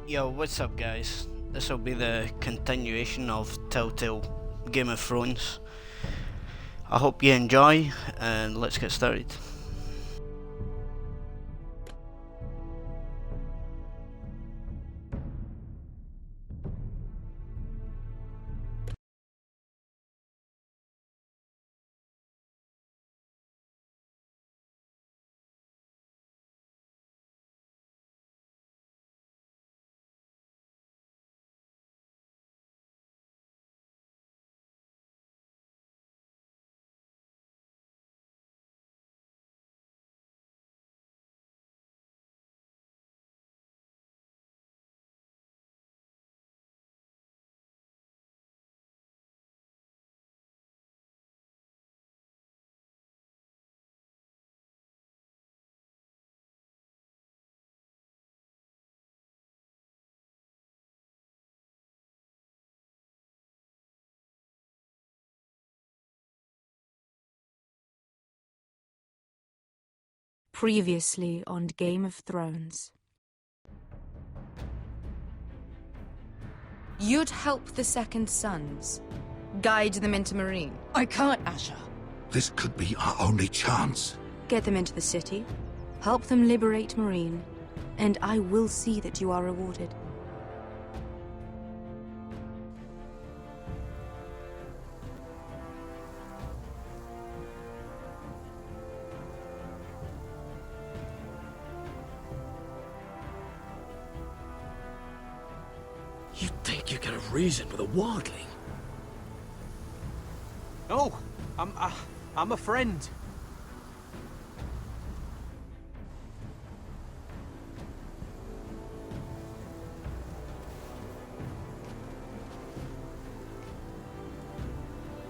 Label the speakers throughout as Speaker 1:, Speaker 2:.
Speaker 1: Yo, what's up guys? This will be the continuation of Telltale Game of Thrones. I hope you enjoy, and let's get started.
Speaker 2: Previously on Game of Thrones. You'd help the Second Sons. Guide them into Meereen.
Speaker 3: I can't, Asher.
Speaker 4: This could be our only chance.
Speaker 2: Get them into the city. Help them liberate Meereen. And I will see that you are rewarded.
Speaker 3: You think you can reason with a wildling?
Speaker 5: Oh, I'm a friend.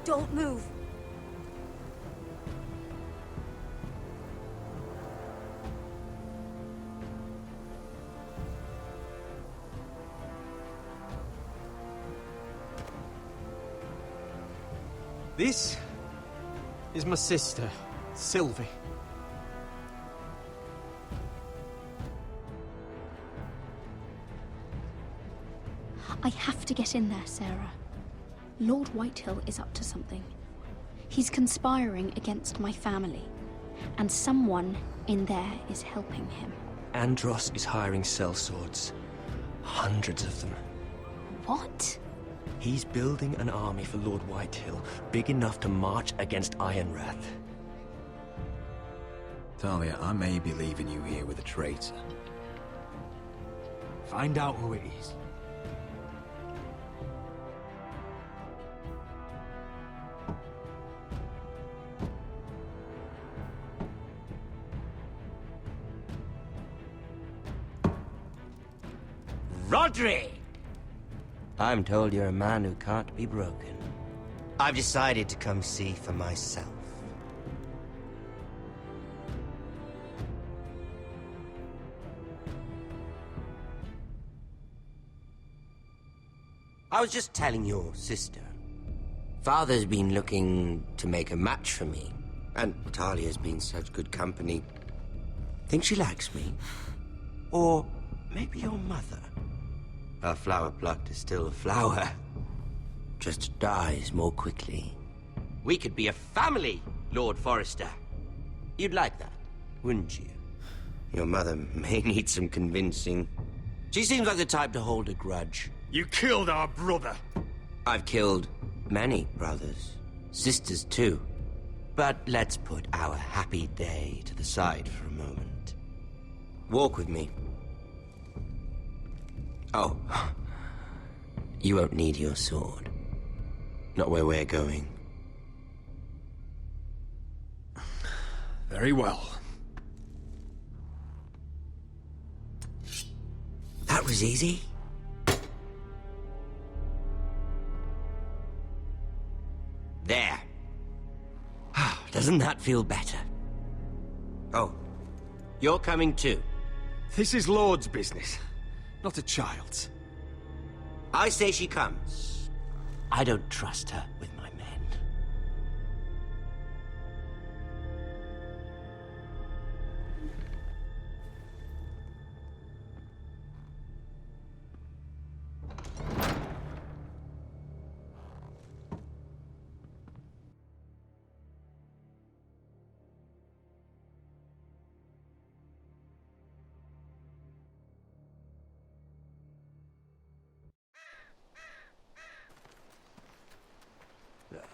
Speaker 2: Don't move.
Speaker 5: This is my sister, Sylvie.
Speaker 6: I have to get in there, Sarah. Lord Whitehill is up to something. He's conspiring against my family, and someone in there is helping him.
Speaker 7: Andros is hiring sellswords. Hundreds of them.
Speaker 6: What?
Speaker 7: He's building an army for Lord Whitehill, big enough to march against Ironrath.
Speaker 4: Talia, I may be leaving you here with a traitor.
Speaker 5: Find out who it is.
Speaker 8: Rodri! I'm told you're a man who can't be broken. I've decided to come see for myself. I was just telling your sister. Father's been looking to make a match for me, and Talia's been such good company. Think she likes me? Or maybe your mother? A flower plucked is still a flower. Just dies more quickly. We could be a family, Lord Forrester. You'd like that, wouldn't you? Your mother may need some convincing. She seems like the type to hold a grudge.
Speaker 3: You killed our brother!
Speaker 8: I've killed many brothers. Sisters, too. But let's put our happy day to the side for a moment. Walk with me. Oh. You won't need your sword. Not where we're going.
Speaker 3: Very well.
Speaker 8: That was easy. There. Doesn't that feel better? Oh. You're coming too.
Speaker 5: This is Lord's business, not a child's.
Speaker 8: I say she comes. I don't trust her with my men.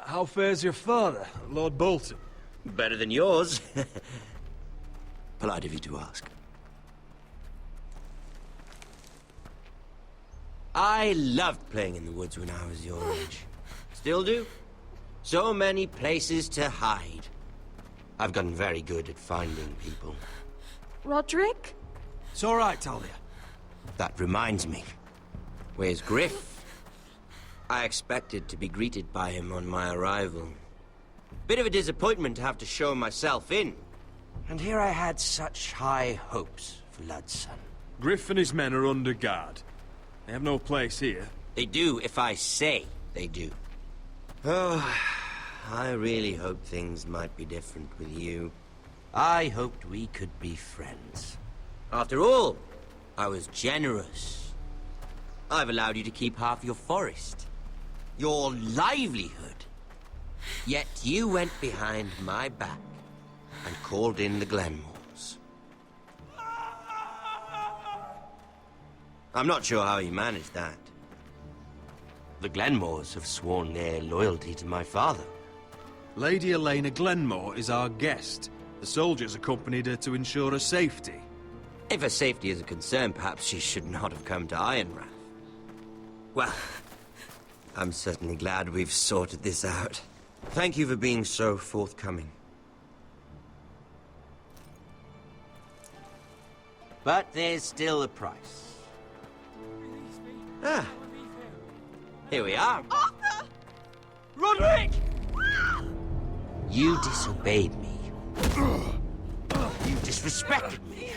Speaker 5: How fares your father, Lord Bolton?
Speaker 8: Better than yours. Polite of you to ask. I loved playing in the woods when I was your age. Still do. So many places to hide. I've gotten very good at finding people.
Speaker 9: Roderick?
Speaker 5: It's all right, Talia.
Speaker 8: That reminds me. Where's Griff? I expected to be greeted by him on my arrival. Bit of a disappointment to have to show myself in. And here I had such high hopes for Lud's son.
Speaker 3: Griff and his men are under guard. They have no place here.
Speaker 8: They do if I say they do. Oh, I really hoped things might be different with you. I hoped we could be friends. After all, I was generous. I've allowed you to keep half your forest. Your livelihood. Yet you went behind my back and called in the Glenmores. I'm not sure how you managed that. The Glenmores have sworn their loyalty to my father.
Speaker 3: Lady Elena Glenmore is our guest. The soldiers accompanied her to ensure her safety.
Speaker 8: If her safety is a concern, perhaps she should not have come to Ironrath. Well, I'm certainly glad we've sorted this out. Thank you for being so forthcoming. But there's still a price. Ah. Here we are.
Speaker 9: Arthur!
Speaker 5: Roderick!
Speaker 8: You disobeyed me. You disrespected me.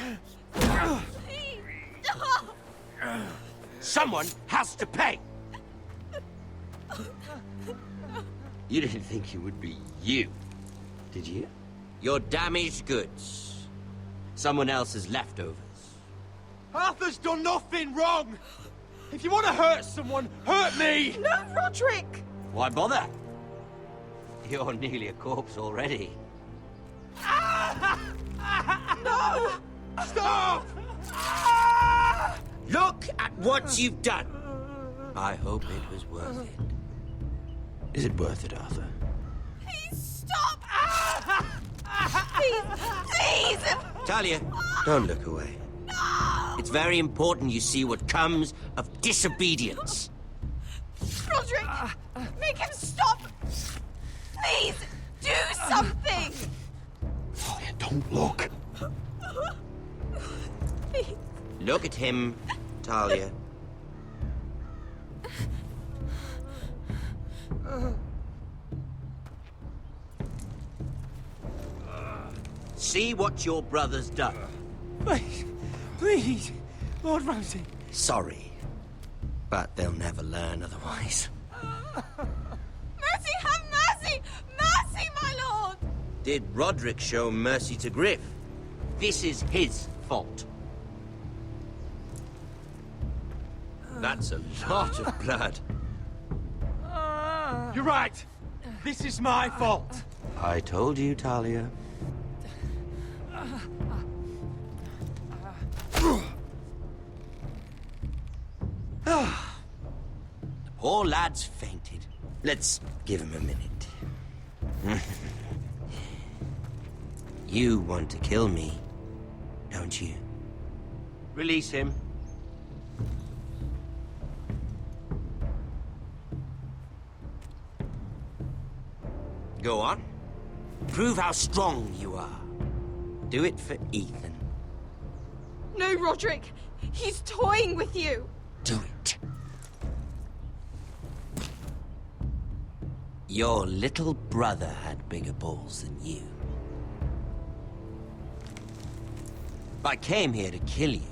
Speaker 8: Someone has to pay! You didn't think it would be you, did you? Your damaged goods. Someone else's leftovers.
Speaker 5: Arthur's done nothing wrong! If you want to hurt someone, hurt me!
Speaker 9: No, Roderick!
Speaker 8: Why bother? You're nearly a corpse already.
Speaker 9: No!
Speaker 5: Stop!
Speaker 8: Look at what you've done! I hope it was worth it. Is it worth it, Arthur?
Speaker 9: Please stop! Please! Please!
Speaker 8: Talia, don't look away.
Speaker 9: No!
Speaker 8: It's very important you see what comes of disobedience.
Speaker 9: Roderick! Make him stop! Please! Do something!
Speaker 3: Talia, don't look.
Speaker 9: Please.
Speaker 8: Look at him, Talia. See what your brother's done.
Speaker 5: Please, please, Lord Ramsay.
Speaker 8: Sorry, but they'll never learn otherwise.
Speaker 9: Mercy, have mercy! Mercy, my lord!
Speaker 8: Did Roderick show mercy to Griff? This is his fault. That's a lot of blood.
Speaker 5: You're right. This is my fault.
Speaker 8: I told you, Talia. The poor lad's fainted. Let's give him a minute. You want to kill me, don't you? Release him. Go on. Prove how strong you are. Do it for Ethan.
Speaker 9: No, Roderick! He's toying with you!
Speaker 8: Do it. Your little brother had bigger balls than you. I came here to kill you,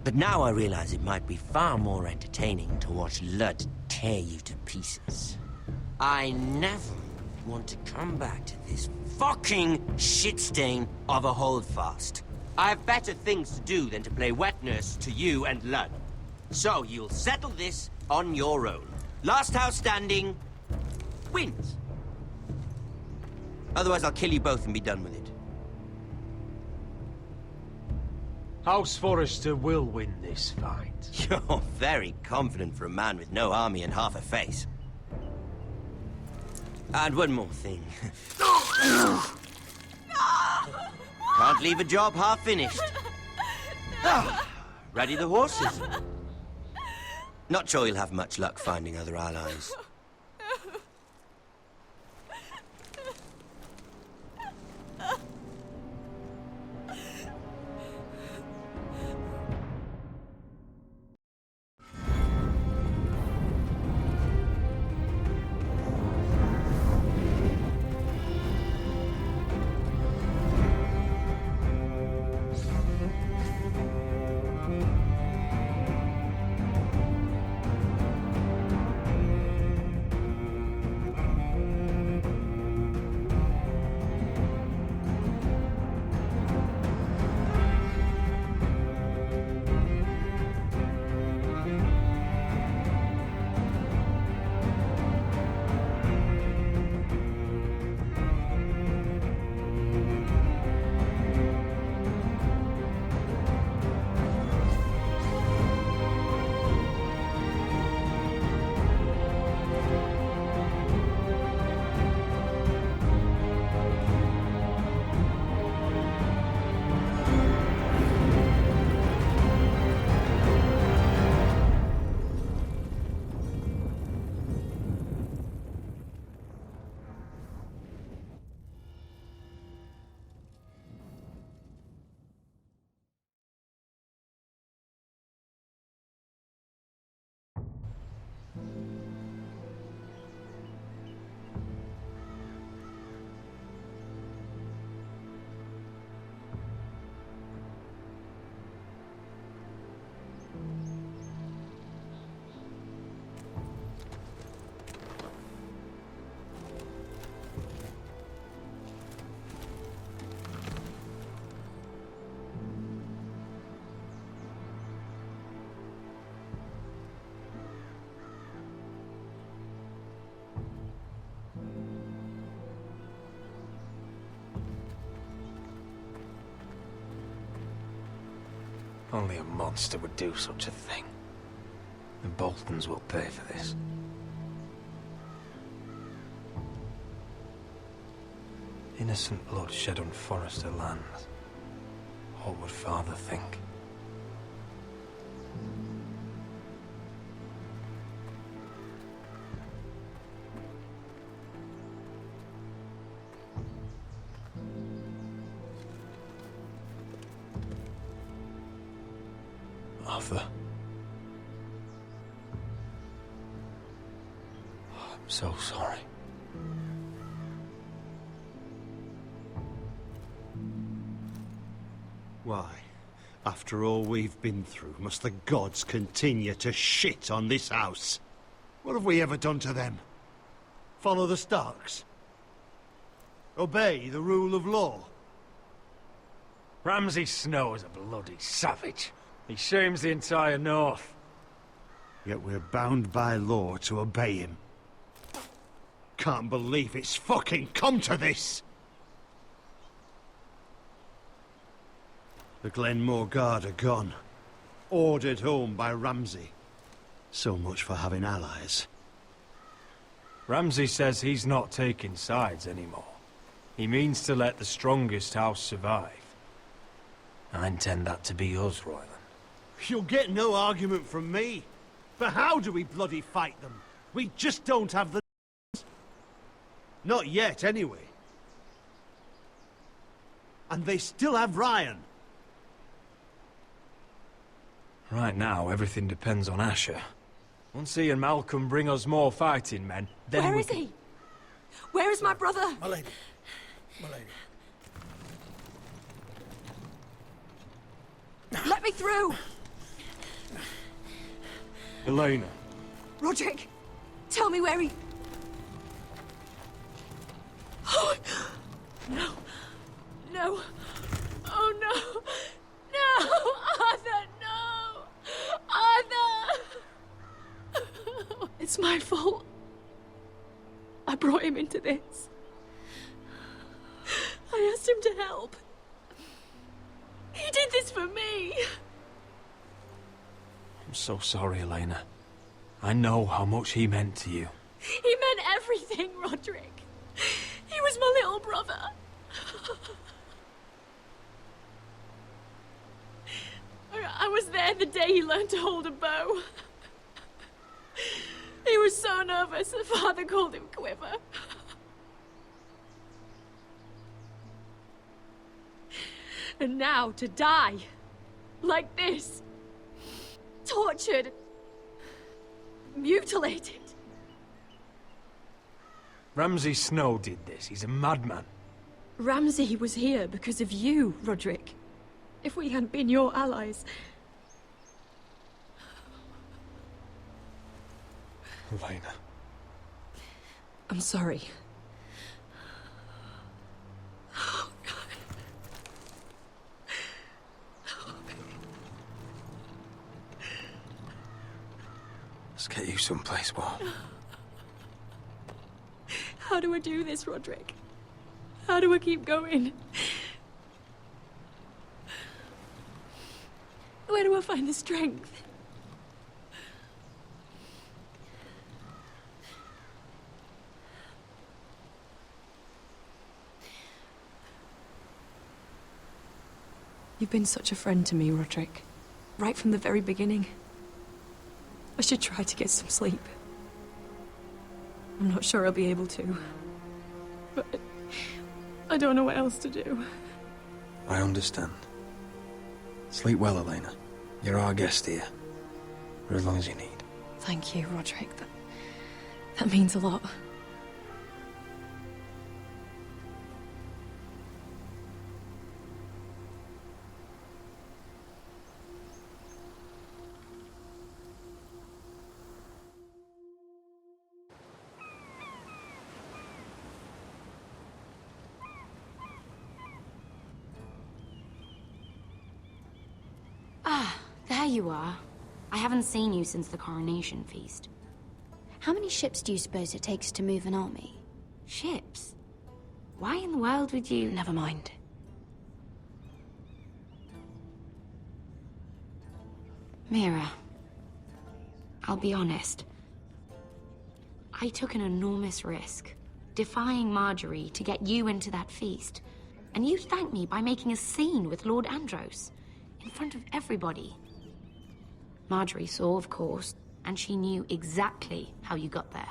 Speaker 8: but now I realize it might be far more entertaining to watch Lud tear you to pieces. I never want to come back to this fucking shit stain of a holdfast. I have better things to do than to play wet nurse to you and Lud. So you'll settle this on your own. Last house standing wins. Otherwise I'll kill you both and be done with it.
Speaker 5: House Forrester will win this fight.
Speaker 8: You're very confident for a man with no army and half a face. And one more thing. Can't leave a job half finished. Ready the horses? Not sure you'll have much luck finding other allies.
Speaker 7: Only a monster would do such a thing. The Boltons will pay for this. Innocent blood shed on Forrester lands. What would Father think? Arthur. Oh, I'm so sorry.
Speaker 10: Why, after all we've been through, must the gods continue to shit on this house? What have we ever done to them? Follow the Starks? Obey the rule of law?
Speaker 11: Ramsay Snow is a bloody savage. He shames the entire North.
Speaker 10: Yet we're bound by law to obey him. Can't believe it's fucking come to this! The Glenmore Guard are gone. Ordered home by Ramsay. So much for having allies.
Speaker 11: Ramsay says he's not taking sides anymore. He means to let the strongest house survive. I intend that to be us, Royland.
Speaker 10: You'll get no argument from me. But how do we bloody fight them? We just don't have the... Not yet, anyway. And they still have Ryan.
Speaker 11: Right now, everything depends on Asher. Once he and Malcolm bring us more fighting men, then
Speaker 9: Where is he? Where is my brother?
Speaker 10: My lady. My lady.
Speaker 9: Let me through!
Speaker 11: Elena.
Speaker 9: Roderick, tell me where he... Oh, no. No. Oh, no. No! Arthur, no! Arthur! It's my fault. I brought him into this. I asked him to help. He did this for me.
Speaker 11: I'm so sorry, Elena. I know how much he meant to you.
Speaker 9: He meant everything, Roderick. brother. I was there the day he learned to hold a bow. He was so nervous, the father called him Quiver. And now to die. Like this. Tortured. Mutilated.
Speaker 11: Ramsay Snow did this. He's a madman.
Speaker 9: Ramsay was here because of you, Roderick. If we hadn't been your allies...
Speaker 11: Elena.
Speaker 9: I'm sorry. Oh, God.
Speaker 7: Let's get you someplace warm.
Speaker 9: How do I do this, Roderick? How do I keep going? Where do I find the strength? You've been such a friend to me, Roderick. Right from the very beginning. I should try to get some sleep. I'm not sure I'll be able to. But I don't know what else to do.
Speaker 7: I understand. Sleep well, Elena. You're our guest here. For as long as you need.
Speaker 9: Thank you, Roderick. That means a lot.
Speaker 12: Ah, there you are. I haven't seen you since the coronation feast.
Speaker 6: How many ships do you suppose it takes to move an army?
Speaker 12: Ships? Why in the world would you...
Speaker 2: Never mind.
Speaker 12: Mira, I'll be honest. I took an enormous risk, defying Marjorie to get you into that feast. And you thanked me by making a scene with Lord Andros, in front of everybody. Marjorie saw, of course, and she knew exactly how you got there.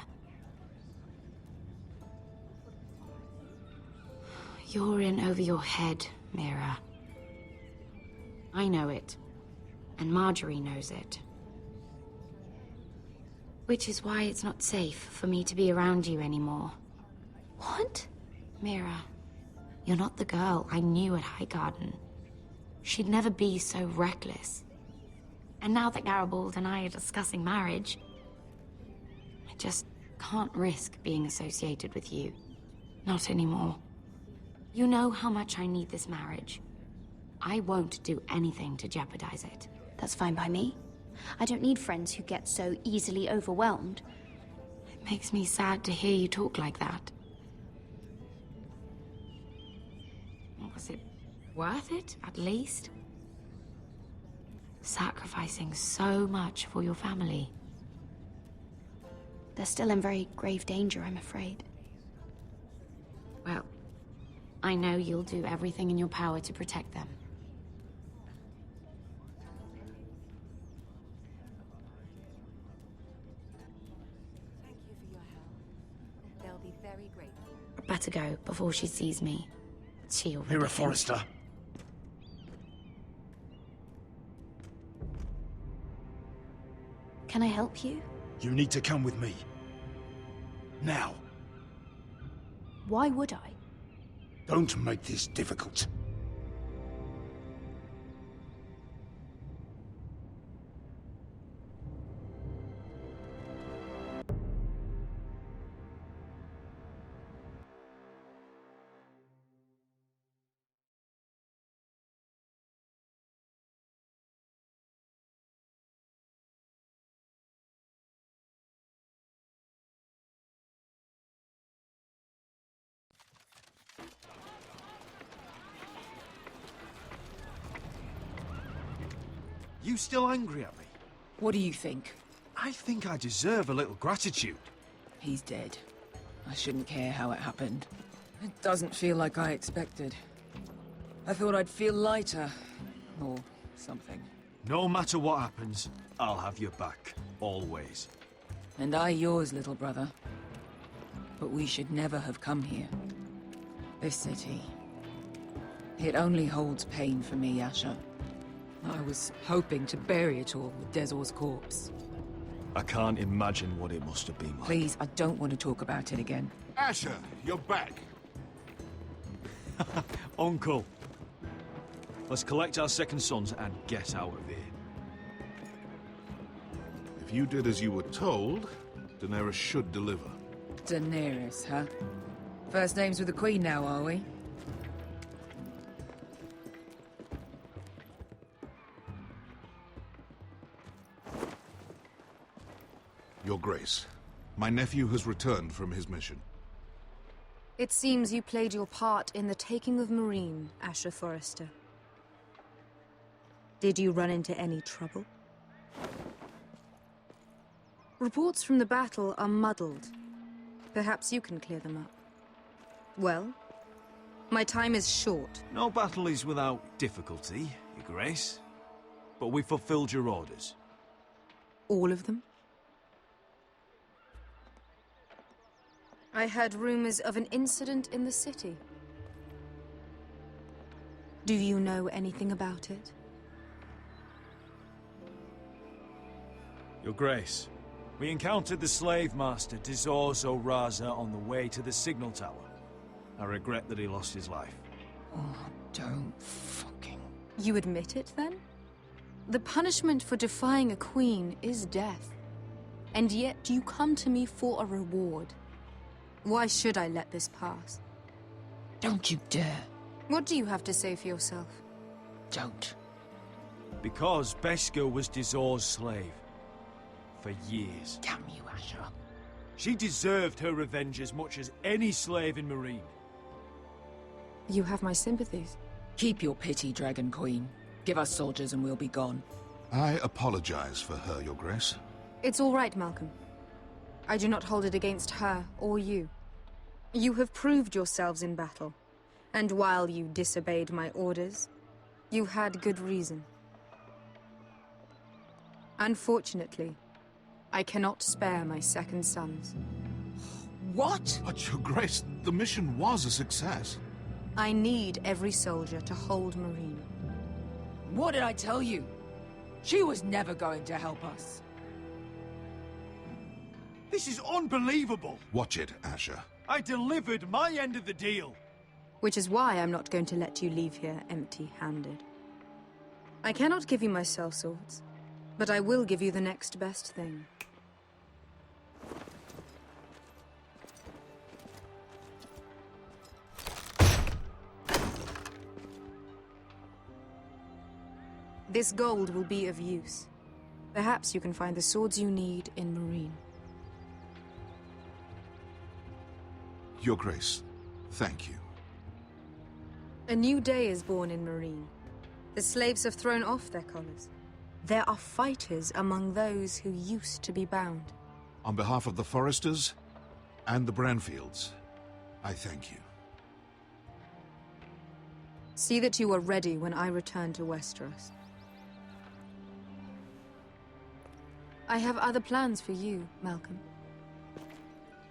Speaker 12: You're in over your head, Mira. I know it, and Marjorie knows it. Which is why it's not safe for me to be around you anymore.
Speaker 6: What?
Speaker 12: Mira, you're not the girl I knew at Highgarden. She'd never be so reckless. And now that Garibald and I are discussing marriage, I just can't risk being associated with you. Not anymore. You know how much I need this marriage. I won't do anything to jeopardize it.
Speaker 6: That's fine by me. I don't need friends who get so easily overwhelmed.
Speaker 12: It makes me sad to hear you talk like that. Was it worth it, at least? Sacrificing so much for your family.
Speaker 6: They're still in very grave danger, I'm afraid.
Speaker 12: Well, I know you'll do everything in your power to protect them.
Speaker 2: Thank you for your help. They'll be very grateful.
Speaker 12: I'd better go before she sees me. She already
Speaker 10: Mira
Speaker 12: thinks-
Speaker 10: Forrester.
Speaker 6: Can I help you?
Speaker 10: You need to come with me. Now.
Speaker 6: Why would I?
Speaker 10: Don't make this difficult. You still angry at me?
Speaker 13: What do you think?
Speaker 10: I think I deserve a little gratitude.
Speaker 13: He's dead. I shouldn't care how it happened. It doesn't feel like I expected. I thought I'd feel lighter, or something.
Speaker 3: No matter what happens, I'll have your back. Always.
Speaker 13: And I yours, little brother. But we should never have come here. This city. It only holds pain for me, Asher. I was hoping to bury it all with Dezor's corpse.
Speaker 3: I can't imagine what it must have been like.
Speaker 13: Please, I don't want to talk about it again.
Speaker 10: Asher, you're back.
Speaker 3: Uncle. Let's collect our second sons and get out of here.
Speaker 14: If you did as you were told, Daenerys should deliver.
Speaker 13: Daenerys, huh? First names with the Queen now, are we?
Speaker 14: Your Grace, my nephew has returned from his mission.
Speaker 2: It seems you played your part in the taking of Marine, Asher Forrester. Did you run into any trouble? Reports from the battle are muddled. Perhaps you can clear them up. Well, my time is short.
Speaker 3: No battle is without difficulty, Your Grace. But we fulfilled your orders.
Speaker 2: All of them? I heard rumors of an incident in the city. Do you know anything about it?
Speaker 3: Your Grace, we encountered the slave master Dizor Zoraza on the way to the signal tower. I regret that he lost his life.
Speaker 13: Oh, don't fucking...
Speaker 2: You admit it, then? The punishment for defying a queen is death. And yet you come to me for a reward. Why should I let this pass?
Speaker 13: Don't you dare.
Speaker 2: What do you have to say for yourself?
Speaker 13: Don't.
Speaker 3: Because Beskha was Dizor's slave. For years.
Speaker 13: Damn you, Asher.
Speaker 3: She deserved her revenge as much as any slave in Marine.
Speaker 2: You have my sympathies.
Speaker 13: Keep your pity, Dragon Queen. Give us soldiers and we'll be gone.
Speaker 14: I apologize for her, Your Grace.
Speaker 2: It's all right, Malcolm. I do not hold it against her or you. You have proved yourselves in battle. And while you disobeyed my orders, you had good reason. Unfortunately, I cannot spare my second sons.
Speaker 13: What?
Speaker 14: But, Your Grace, the mission was a success.
Speaker 2: I need every soldier to hold Marine.
Speaker 13: What did I tell you? She was never going to help us.
Speaker 3: This is unbelievable!
Speaker 14: Watch it, Asher.
Speaker 3: I delivered my end of the deal!
Speaker 2: Which is why I'm not going to let you leave here empty-handed. I cannot give you my sellswords, but I will give you the next best thing. This gold will be of use. Perhaps you can find the swords you need in Marine.
Speaker 14: Your Grace, thank you.
Speaker 2: A new day is born in Marine. The slaves have thrown off their collars. There are fighters among those who used to be bound.
Speaker 14: On behalf of the Forresters and the Branfields, I thank you.
Speaker 2: See that you are ready when I return to Westeros. I have other plans for you, Malcolm.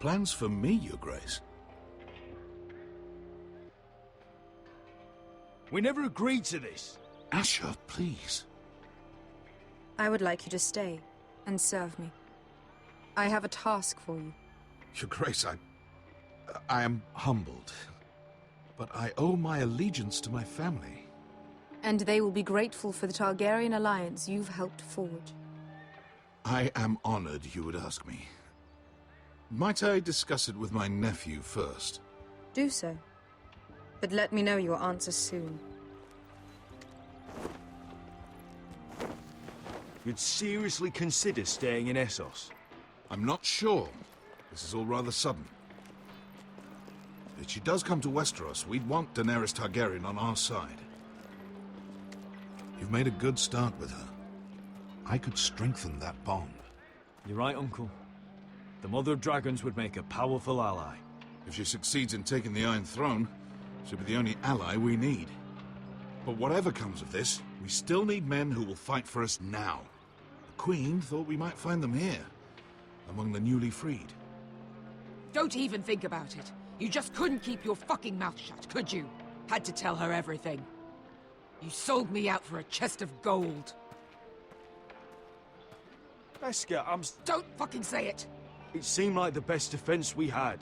Speaker 14: Plans for me, Your Grace?
Speaker 3: We never agreed to this.
Speaker 14: Asher, please.
Speaker 2: I would like you to stay and serve me. I have a task for you.
Speaker 14: Your Grace, I am humbled, but I owe my allegiance to my family.
Speaker 2: And they will be grateful for the Targaryen alliance you've helped forge.
Speaker 14: I am honored you would ask me. Might I discuss it with my nephew first?
Speaker 2: Do so. But let me know your answer soon.
Speaker 3: You'd seriously consider staying in Essos?
Speaker 14: I'm not sure. This is all rather sudden. If she does come to Westeros, we'd want Daenerys Targaryen on our side. You've made a good start with her. I could strengthen that bond.
Speaker 3: You're right, Uncle. The Mother of Dragons would make a powerful ally.
Speaker 14: If she succeeds in taking the Iron Throne, she'll be the only ally we need. But whatever comes of this, we still need men who will fight for us now. The Queen thought we might find them here, among the newly freed.
Speaker 13: Don't even think about it. You just couldn't keep your fucking mouth shut, could you? Had to tell her everything. You sold me out for a chest of gold.
Speaker 3: Beskha,
Speaker 13: Don't fucking say it!
Speaker 3: It seemed like the best defense we had.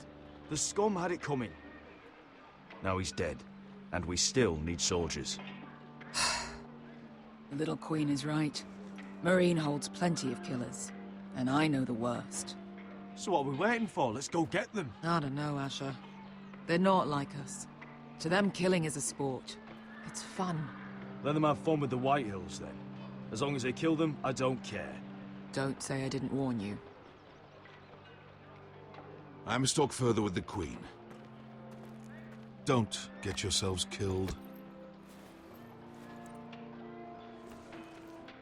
Speaker 3: The scum had it coming. Now he's dead, and we still need soldiers.
Speaker 13: The little queen is right. Marine holds plenty of killers, and I know the worst.
Speaker 3: So what are we waiting for? Let's go get them.
Speaker 13: I don't know, Asher. They're not like us. To them, killing is a sport. It's fun.
Speaker 3: Let them have fun with the White Hills, then. As long as they kill them, I don't care.
Speaker 13: Don't say I didn't warn you.
Speaker 14: I must talk further with the Queen. Don't get yourselves killed.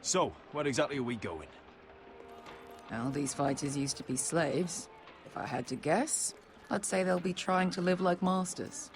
Speaker 3: So, where exactly are we going?
Speaker 13: Well, these fighters used to be slaves. If I had to guess, I'd say they'll be trying to live like masters.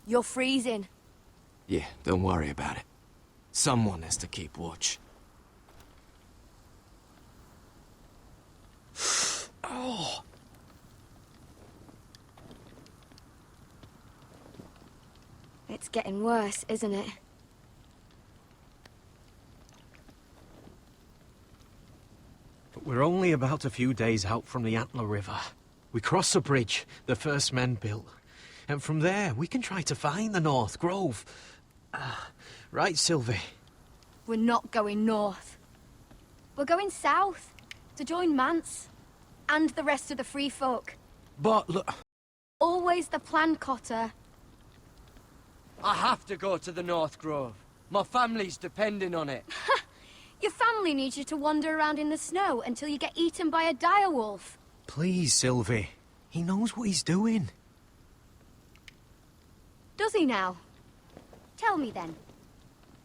Speaker 15: You're freezing.
Speaker 7: Yeah, don't worry about it. Someone has to keep watch. Oh!
Speaker 15: It's getting worse, isn't it?
Speaker 16: But we're only about a few days out from the Antler River. We cross a bridge the first men built. And from there, we can try to find the North Grove. Right, Sylvie?
Speaker 15: We're not going north. We're going south, to join Mance, and the rest of the free folk.
Speaker 16: But look...
Speaker 15: Always the plan, Cotter.
Speaker 17: I have to go to the North Grove. My family's depending on it.
Speaker 15: Your family needs you to wander around in the snow until you get eaten by a direwolf.
Speaker 16: Please, Sylvie. He knows what he's doing.
Speaker 15: Does he now? Tell me then.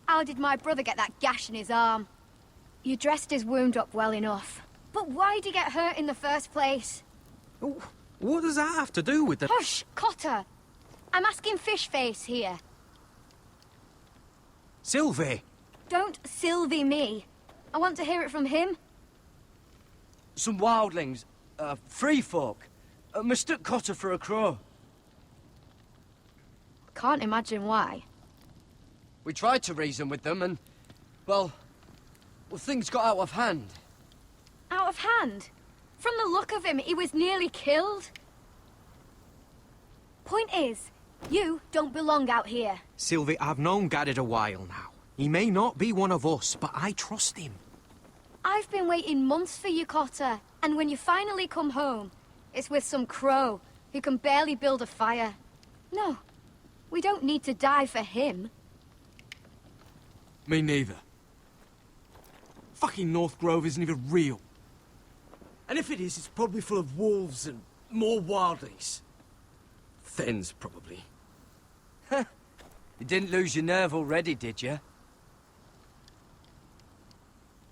Speaker 15: How did my brother get that gash in his arm? You dressed his wound up well enough. But why'd he get hurt in the first place?
Speaker 16: What does that have to do with the...
Speaker 15: Hush, Cotter! I'm asking Fishface here.
Speaker 16: Sylvie!
Speaker 15: Don't Sylvie me. I want to hear it from him.
Speaker 17: Some wildlings, free folk, mistook Cotter for a crow.
Speaker 15: Can't imagine why.
Speaker 17: We tried to reason with them and, well, things got out of hand.
Speaker 15: Out of hand? From the look of him, he was nearly killed. Point is, you don't belong out here.
Speaker 16: Sylvie, I've known Garrett a while now. He may not be one of us, but I trust him.
Speaker 15: I've been waiting months for you, Cotter. And when you finally come home, it's with some crow who can barely build a fire. No. We don't need to die for him.
Speaker 17: Me neither. Fucking North Grove isn't even real. And if it is, it's probably full of wolves and more wildlings. Thens, probably. You didn't lose your nerve already, did you?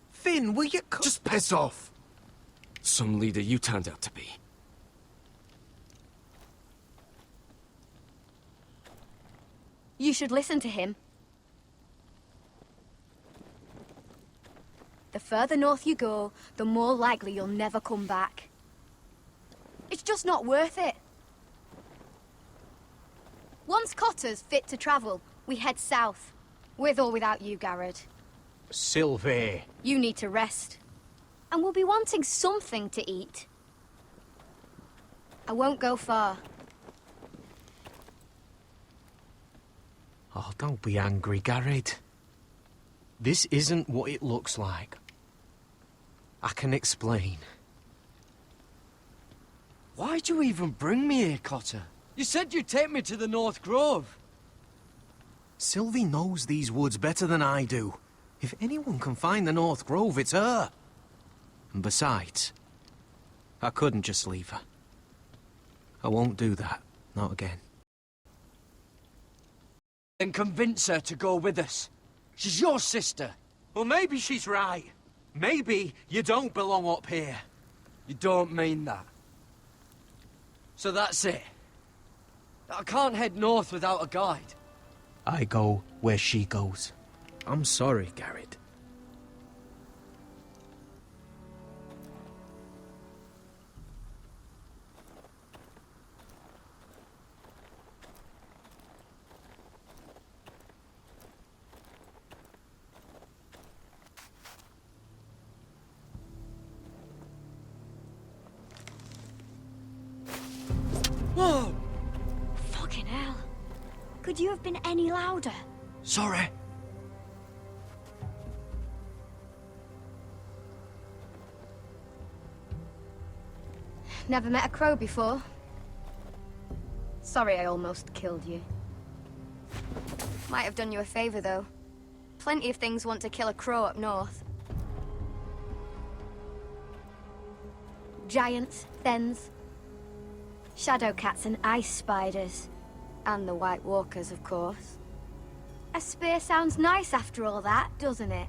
Speaker 16: Finn, will you...
Speaker 7: Just piss off! Some leader you turned out to be.
Speaker 15: You should listen to him. The further north you go, the more likely you'll never come back. It's just not worth it. Once Cotter's fit to travel, we head south. With or without you, Garrett.
Speaker 16: Sylvie.
Speaker 15: You need to rest. And we'll be wanting something to eat. I won't go far.
Speaker 16: Oh, don't be angry, Garrett. This isn't what it looks like. I can explain.
Speaker 17: Why'd you even bring me here, Cotter? You said you'd take me to the North Grove.
Speaker 16: Sylvie knows these woods better than I do. If anyone can find the North Grove, it's her. And besides, I couldn't just leave her. I won't do that. Not again.
Speaker 17: Then convince her to go with us. She's your sister.
Speaker 16: Well, maybe she's right. Maybe you don't belong up here.
Speaker 17: You don't mean that. So that's it. I can't head north without a guide.
Speaker 16: I go where she goes. I'm sorry, Garrett.
Speaker 17: Whoa!
Speaker 6: Fucking hell. Could you have been any louder?
Speaker 17: Sorry.
Speaker 15: Never met a crow before. Sorry I almost killed you. Might have done you a favor, though. Plenty of things want to kill a crow up north. Giants, thens, shadow cats and ice spiders. And the White Walkers, of course. A spear sounds nice after all that, doesn't it?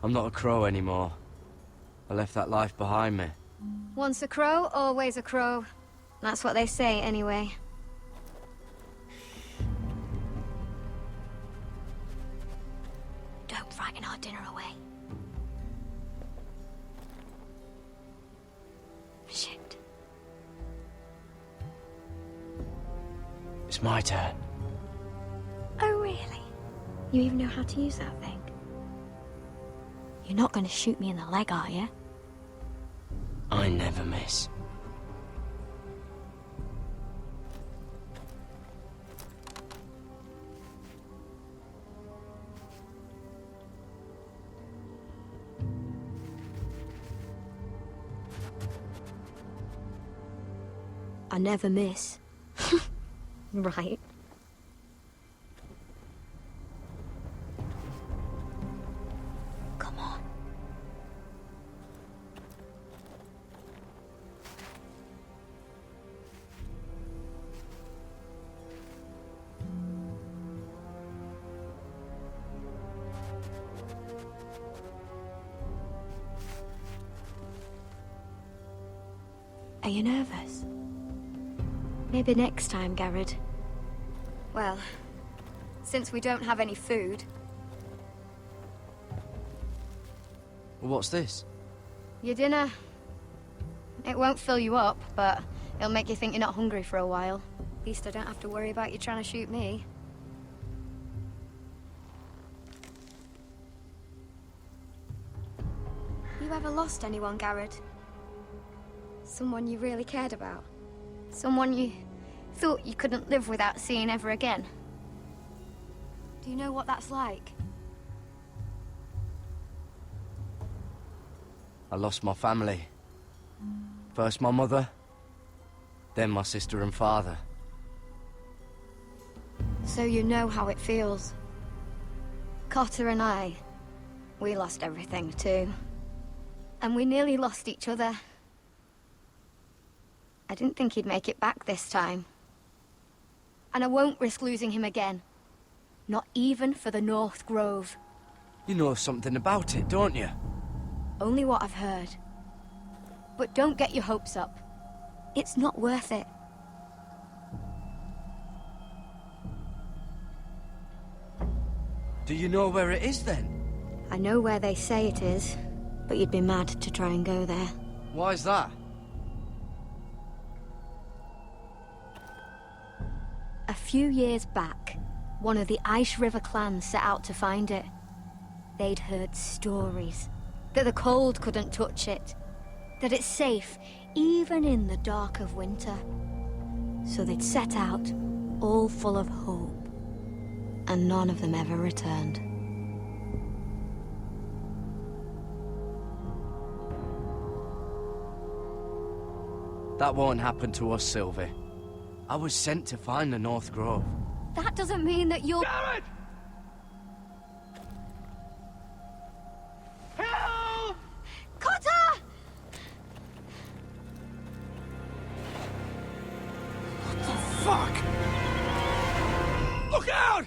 Speaker 17: I'm not a crow anymore. I left that life behind me.
Speaker 15: Once a crow, always a crow. That's what they say, anyway.
Speaker 6: Don't frighten our dinner away. Shit.
Speaker 17: It's my turn.
Speaker 6: Oh, really? You even know how to use that thing? You're not going to shoot me in the leg, are you?
Speaker 17: I never miss.
Speaker 6: I never miss. Right. Come on. Are you nervous? Maybe next time, Garrett.
Speaker 15: Well, since we don't have any food...
Speaker 17: What's this?
Speaker 15: Your dinner. It won't fill you up, but it'll make you think you're not hungry for a while. At least I don't have to worry about you trying to shoot me. You ever lost anyone, Garrett? Someone you really cared about? Someone you thought you couldn't live without seeing ever again? Do you know what that's like?
Speaker 17: I lost my family. First my mother, then my sister and father.
Speaker 15: So you know how it feels. Cotter and I, we lost everything too. And we nearly lost each other. I didn't think he'd make it back this time. And I won't risk losing him again. Not even for the North Grove.
Speaker 17: You know something about it, don't you?
Speaker 15: Only what I've heard. But don't get your hopes up. It's not worth it.
Speaker 17: Do you know where it is then?
Speaker 15: I know where they say it is, but you'd be mad to try and go there.
Speaker 17: Why's that?
Speaker 15: A few years back, one of the Ice River clans set out to find it. They'd heard stories that the cold couldn't touch it, that it's safe even in the dark of winter. So they'd set out, all full of hope. and none of them ever returned.
Speaker 17: That won't happen to us, Sylvie. I was sent to find the North Grove.
Speaker 15: That doesn't mean that you're...
Speaker 5: Garrett! Help!
Speaker 15: Cotter!
Speaker 5: What the fuck? Look out!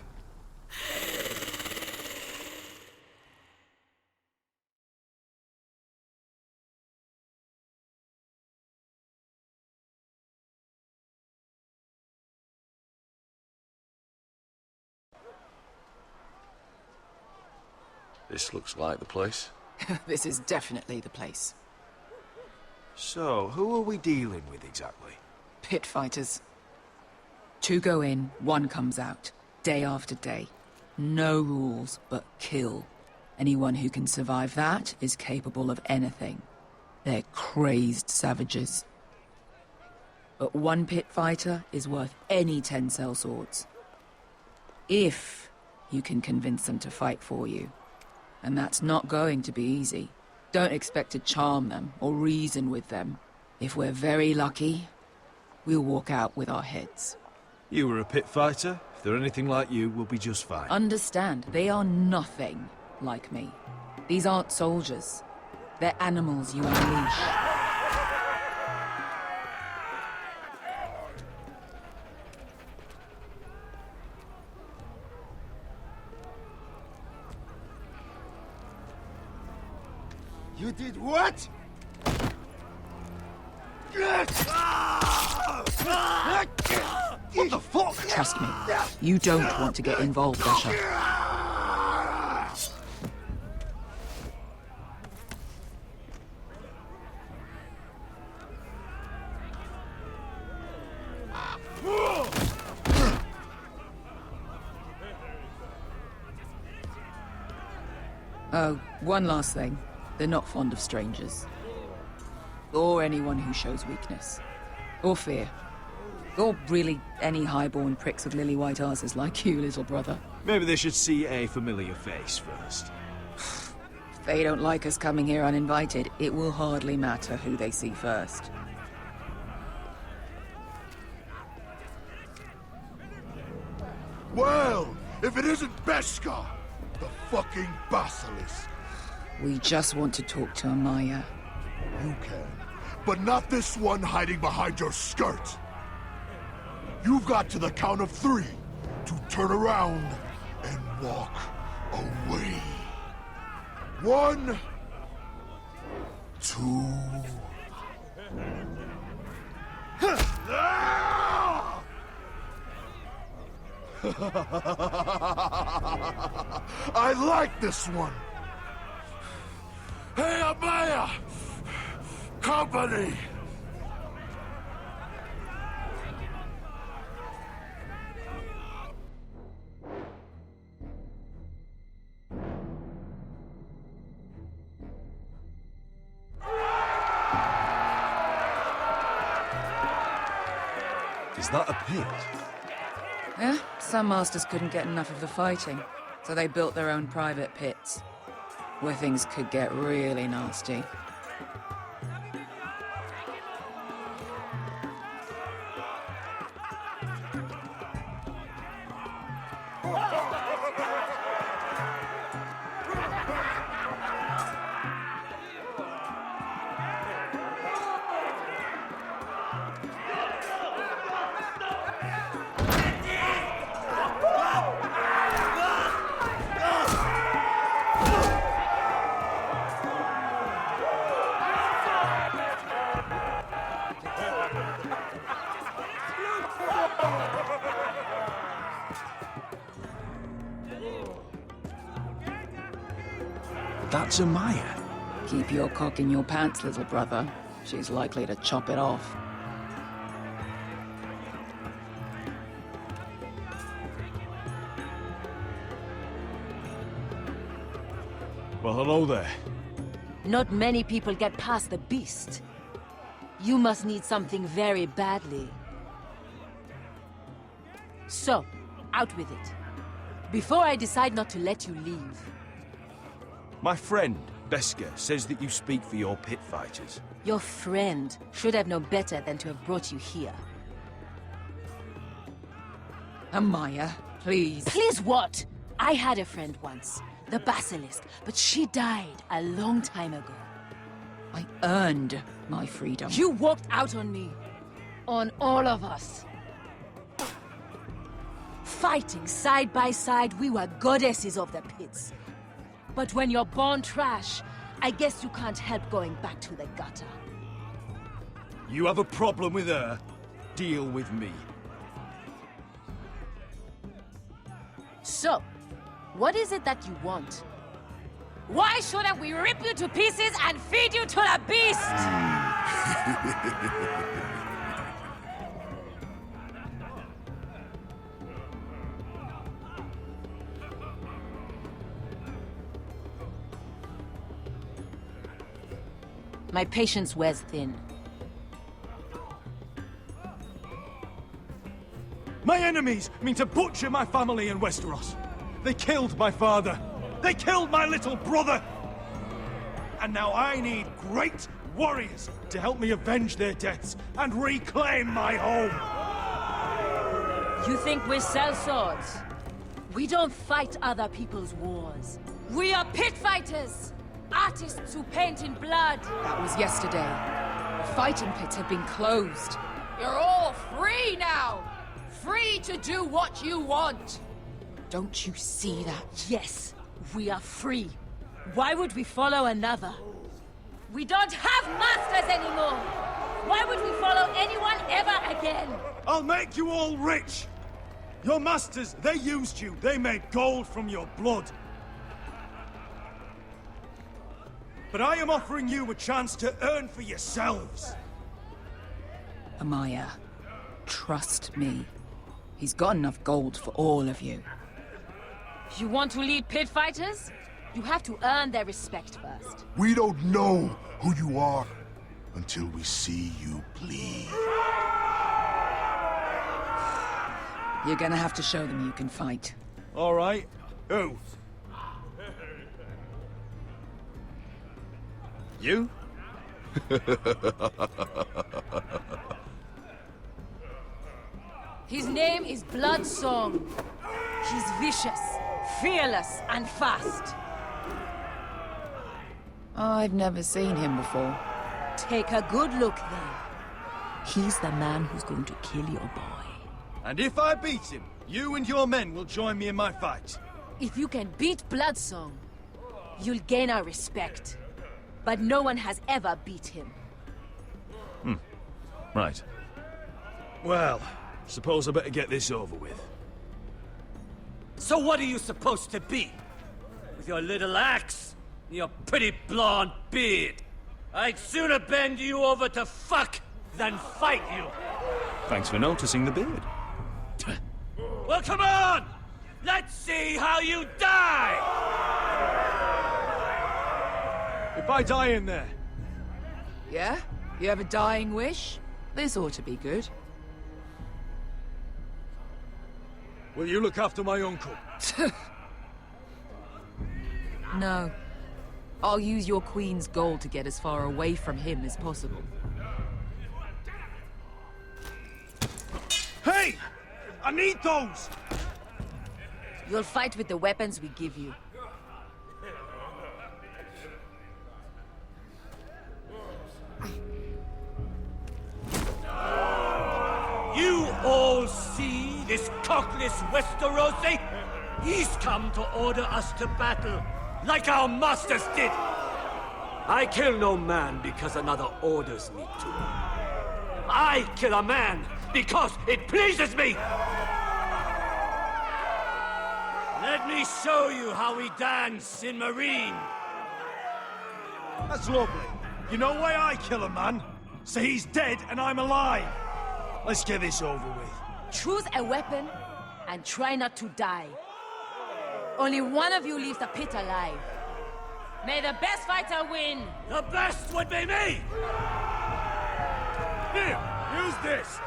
Speaker 18: This looks like the place.
Speaker 13: This is definitely the place.
Speaker 3: So, who are we dealing with exactly?
Speaker 13: Pit fighters. 2 go in, 1 comes out. Day after day. No rules, but kill. Anyone who can survive that is capable of anything. They're crazed savages. But 1 pit fighter is worth any 10 sellswords. If you can convince them to fight for you. And that's not going to be easy. Don't expect to charm them or reason with them. If we're very lucky, we'll walk out with our heads.
Speaker 3: You were a pit fighter. If they're anything like you, we'll be just fine.
Speaker 13: Understand, they are nothing like me. These aren't soldiers. They're animals you unleash.
Speaker 5: You did what? What the fuck?
Speaker 13: Trust me, you don't want to get involved, Asher. Oh, one last thing. They're not fond of strangers. Or anyone who shows weakness. Or fear. Or really any highborn pricks with lily-white asses like you, little brother.
Speaker 3: Maybe they should see a familiar face first.
Speaker 13: If they don't like us coming here uninvited, it will hardly matter who they see first.
Speaker 10: Well, if it isn't Beskar, the fucking basilisk.
Speaker 13: We just want to talk to Amaya.
Speaker 10: You can, but not this one hiding behind your skirt. You've got to the count of 3 to turn around and walk away. 1, 2... I like this one. Hey, Amaya! Company!
Speaker 3: Is that a pit?
Speaker 13: Yeah, some masters couldn't get enough of the fighting, so they built their own private pits, where things could get really nasty.
Speaker 3: That's Amaya.
Speaker 13: Keep your cock in your pants, little brother. She's likely to chop it off.
Speaker 3: Well, hello there.
Speaker 19: Not many people get past the beast. You must need something very badly. So, out with it. before I decide not to let you leave.
Speaker 3: My friend, Besker, says that you speak for your pit fighters.
Speaker 19: Your friend should have known better than to have brought you here.
Speaker 13: Amaya, please.
Speaker 19: Please what? I had a friend once, the Basilisk, but she died a long time ago.
Speaker 13: I earned my freedom.
Speaker 19: You walked out on me. On all of us. Fighting side by side, we were goddesses of the pits. But when you're born trash, I guess you can't help going back to the gutter.
Speaker 3: You have a problem with her? Deal with me.
Speaker 19: So, what is it that you want? Why shouldn't we rip you to pieces and feed you to the beast? My patience wears thin.
Speaker 3: My enemies mean to butcher my family in Westeros. They killed my father. They killed my little brother. And now I need great warriors to help me avenge their deaths and reclaim my home.
Speaker 19: You think we sell swords? We don't fight other people's wars. We are pit fighters! Artists who paint in blood!
Speaker 13: That was yesterday. The fighting pits have been closed.
Speaker 20: You're all free now! Free to do what you want!
Speaker 13: Don't you see that?
Speaker 19: Yes, we are free. Why would we follow another? We don't have masters anymore! Why would we follow anyone ever again?
Speaker 3: I'll make you all rich! Your masters, they used you. They made gold from your blood. But I am offering you a chance to earn for yourselves.
Speaker 13: Amaya, trust me. He's got enough gold for all of you.
Speaker 19: You want to lead pit fighters? You have to earn their respect first.
Speaker 21: We don't know who you are until we see you bleed.
Speaker 13: You're gonna have to show them you can fight.
Speaker 3: All right. Who? You?
Speaker 19: His name is Bloodsong. He's vicious, fearless, and fast.
Speaker 13: I've never seen him before.
Speaker 19: Take a good look then. He's the man who's going to kill your boy.
Speaker 3: And if I beat him, you and your men will join me in my fight.
Speaker 19: If you can beat Bloodsong, you'll gain our respect. But no one has ever beat him.
Speaker 3: Right. Well, suppose I better get this over with.
Speaker 17: So what are you supposed to be? With your little axe and your pretty blonde beard? I'd sooner bend you over to fuck than fight you.
Speaker 3: Thanks for noticing the beard.
Speaker 17: Well, come on! Let's see how you die!
Speaker 3: If I die in there...
Speaker 13: Yeah? You have a dying wish? This ought to be good.
Speaker 3: Will you look after my uncle?
Speaker 13: No. I'll use your queen's gold to get as far away from him as possible.
Speaker 3: Hey! I need those!
Speaker 19: You'll fight with the weapons we give you.
Speaker 17: You all see this cockless Westerosi? He's come to order us to battle, like our masters did. I kill no man because another orders me to. I kill a man because it pleases me! Let me show you how we dance in Marine.
Speaker 3: That's lovely. You know why I kill a man? So he's dead and I'm alive. Let's get this over with.
Speaker 19: Choose a weapon and try not to die. Only one of you leaves the pit alive. May the best fighter win!
Speaker 17: The best would be me!
Speaker 3: Here, use this!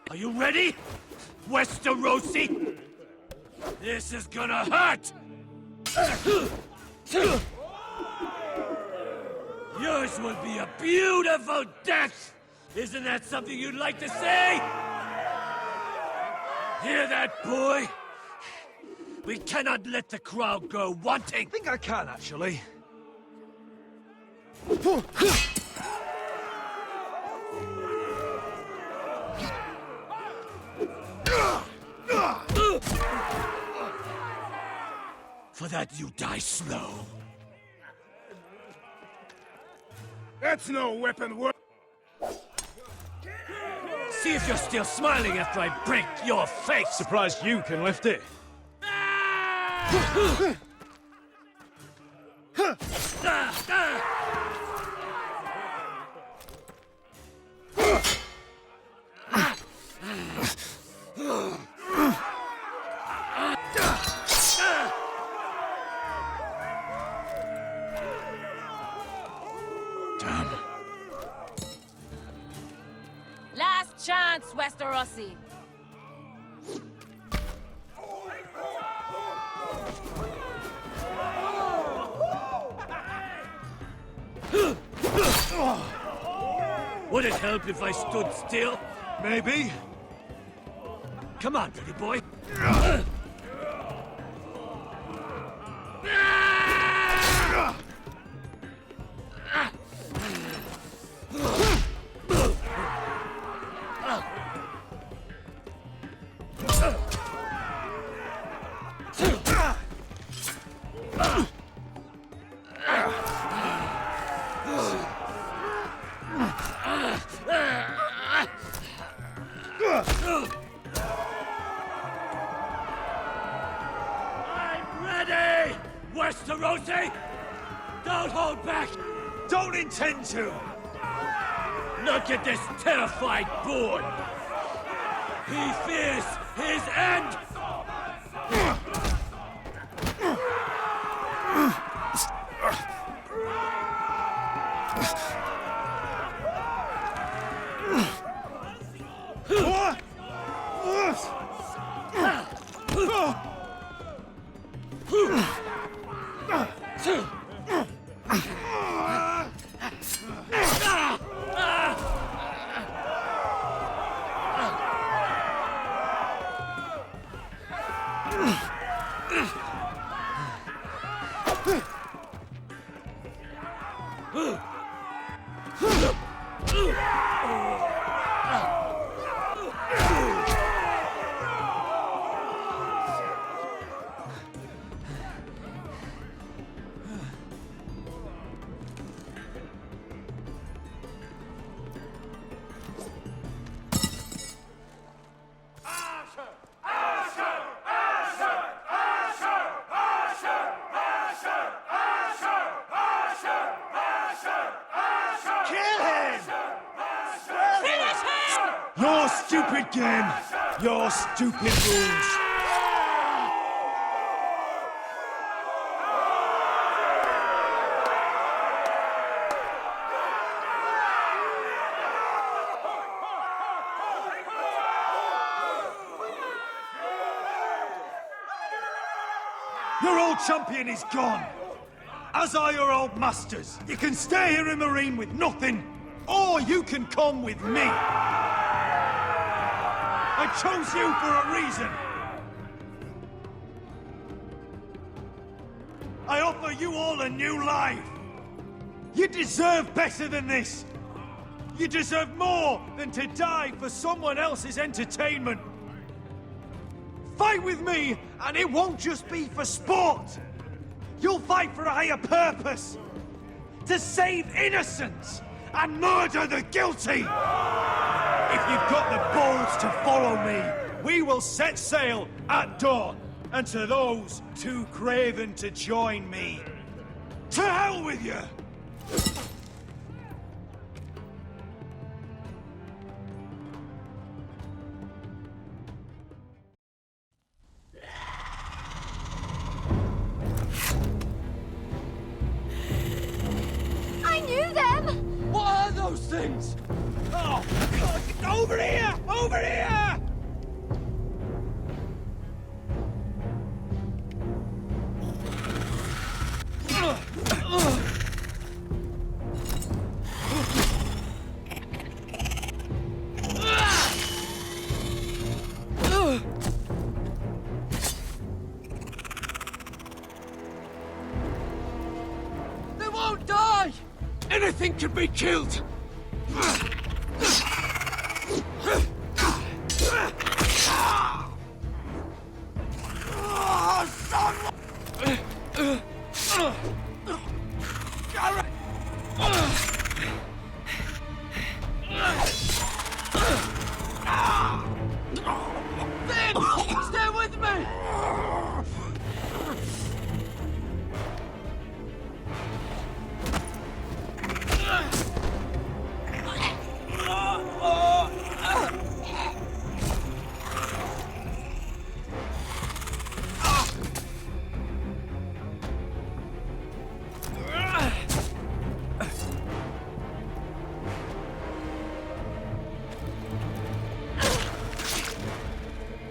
Speaker 17: Are you ready? Westerosi? This is gonna hurt! Yours will be a beautiful death! Isn't that something you'd like to say? Hear that, boy? We cannot let the crowd go wanting!
Speaker 3: I think I can, actually.
Speaker 17: For that you die slow.
Speaker 3: That's no weapon worth.
Speaker 17: See if you're still smiling after I break your face!
Speaker 3: Surprised you can lift it.
Speaker 17: Damn.
Speaker 19: Last chance, Westerosi.
Speaker 17: Would it help if I stood still?
Speaker 3: Maybe.
Speaker 17: Come on, pretty boy. I'm ready! Westerosi! Don't hold back!
Speaker 3: Don't intend to!
Speaker 17: Look at this terrified boy! He fears his end!
Speaker 3: Your stupid game! Your stupid rules! Your old champion is gone! As are your old masters. You can stay here in Marine with nothing, or you can come with me! I chose you for a reason! I offer you all a new life! You deserve better than this! You deserve more than to die for someone else's entertainment! Fight with me, and it won't just be for sport! You'll fight for a higher purpose! To save innocence and murder the guilty! If you've got the balls to follow me, we will set sail at dawn. And to those too craven to join me, to hell with you!
Speaker 15: I knew them!
Speaker 17: What are those things? Oh, God, over here! Over here! anything can be killed!
Speaker 5: Stay with me!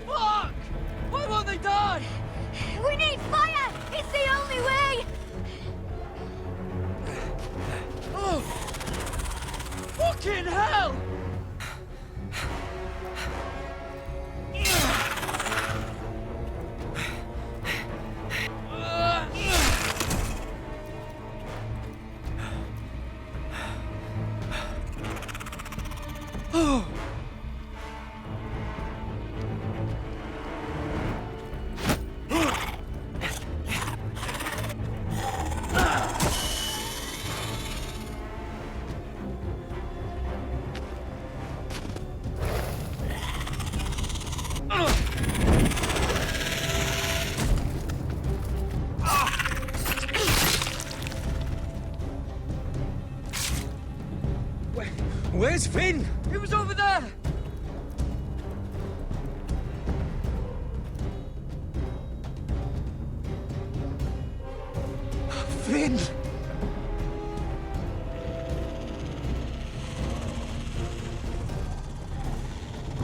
Speaker 5: Fuck! Why won't they die?
Speaker 15: We need fire! It's the only way!
Speaker 5: Oh! Fucking hell! Oh!
Speaker 17: Where's Finn?
Speaker 5: He was over there!
Speaker 17: Finn!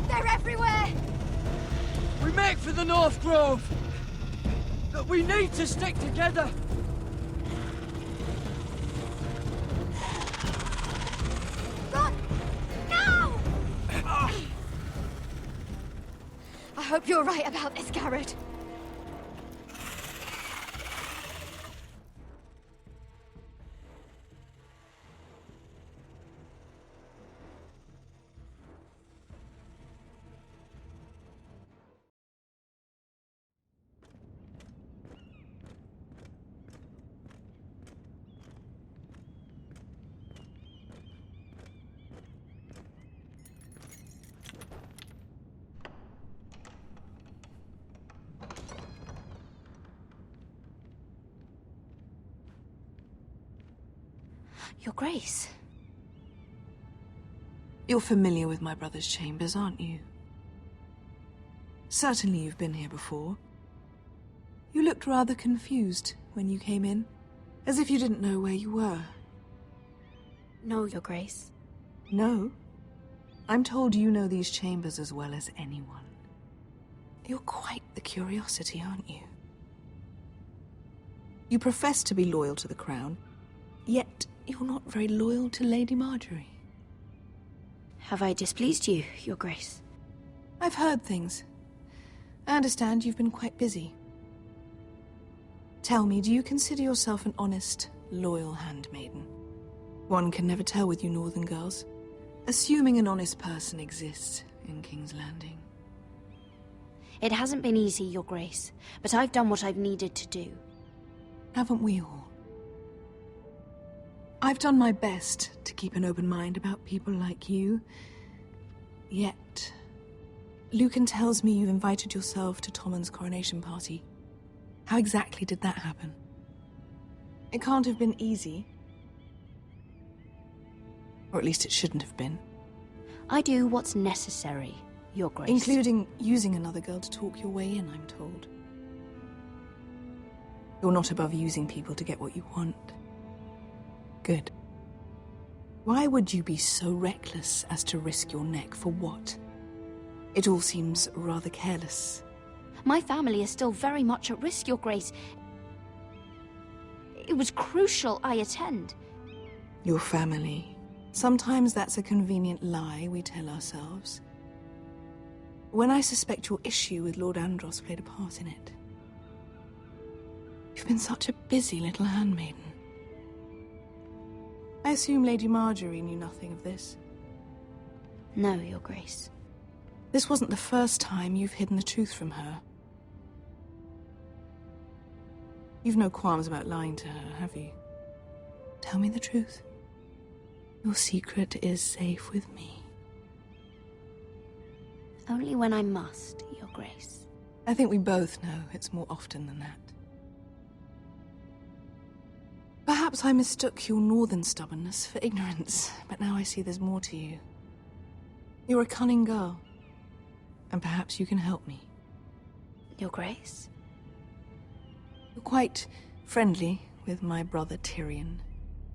Speaker 15: They're everywhere!
Speaker 5: We make for the North Grove! But we need to stick together!
Speaker 15: Run! Now! I hope you're right about this, Garrett.
Speaker 6: Your Grace.
Speaker 9: You're familiar with my brother's chambers, aren't you? Certainly you've been here before. You looked rather confused when you came in, as if you didn't know where you were.
Speaker 6: No, Your Grace.
Speaker 9: No? I'm told you know these chambers as well as anyone. You're quite the curiosity, aren't you? You profess to be loyal to the crown, yet you're not very loyal to Lady Marjorie.
Speaker 6: Have I displeased you, Your Grace?
Speaker 9: I've heard things. I understand you've been quite busy. Tell me, do you consider yourself an honest, loyal handmaiden? One can never tell with you northern girls. Assuming an honest person exists in King's Landing.
Speaker 6: It hasn't been easy, Your Grace, but I've done what I've needed to do.
Speaker 9: Haven't we all? I've done my best to keep an open mind about people like you. Yet, Lucan tells me you invited yourself to Tommen's coronation party. How exactly did that happen? It can't have been easy. Or at least it shouldn't have been.
Speaker 6: I do what's necessary, Your Grace.
Speaker 9: Including using another girl to talk your way in, I'm told. You're not above using people to get what you want. Good. Why would you be so reckless as to risk your neck for what? It all seems rather careless.
Speaker 6: My family is still very much at risk, Your Grace. It was crucial I attend.
Speaker 9: Your family. Sometimes that's a convenient lie we tell ourselves. When I suspect your issue with Lord Andros played a part in it. You've been such a busy little handmaiden. I assume Lady Marjorie knew nothing of this.
Speaker 6: No, Your Grace.
Speaker 9: This wasn't the first time you've hidden the truth from her. You've no qualms about lying to her, have you? Tell me the truth. Your secret is safe with me.
Speaker 6: Only when I must, Your Grace.
Speaker 9: I think we both know it's more often than that. Perhaps I mistook your northern stubbornness for ignorance, but now I see there's more to you. You're a cunning girl, and perhaps you can help me.
Speaker 6: Your Grace?
Speaker 9: You're quite friendly with my brother Tyrion.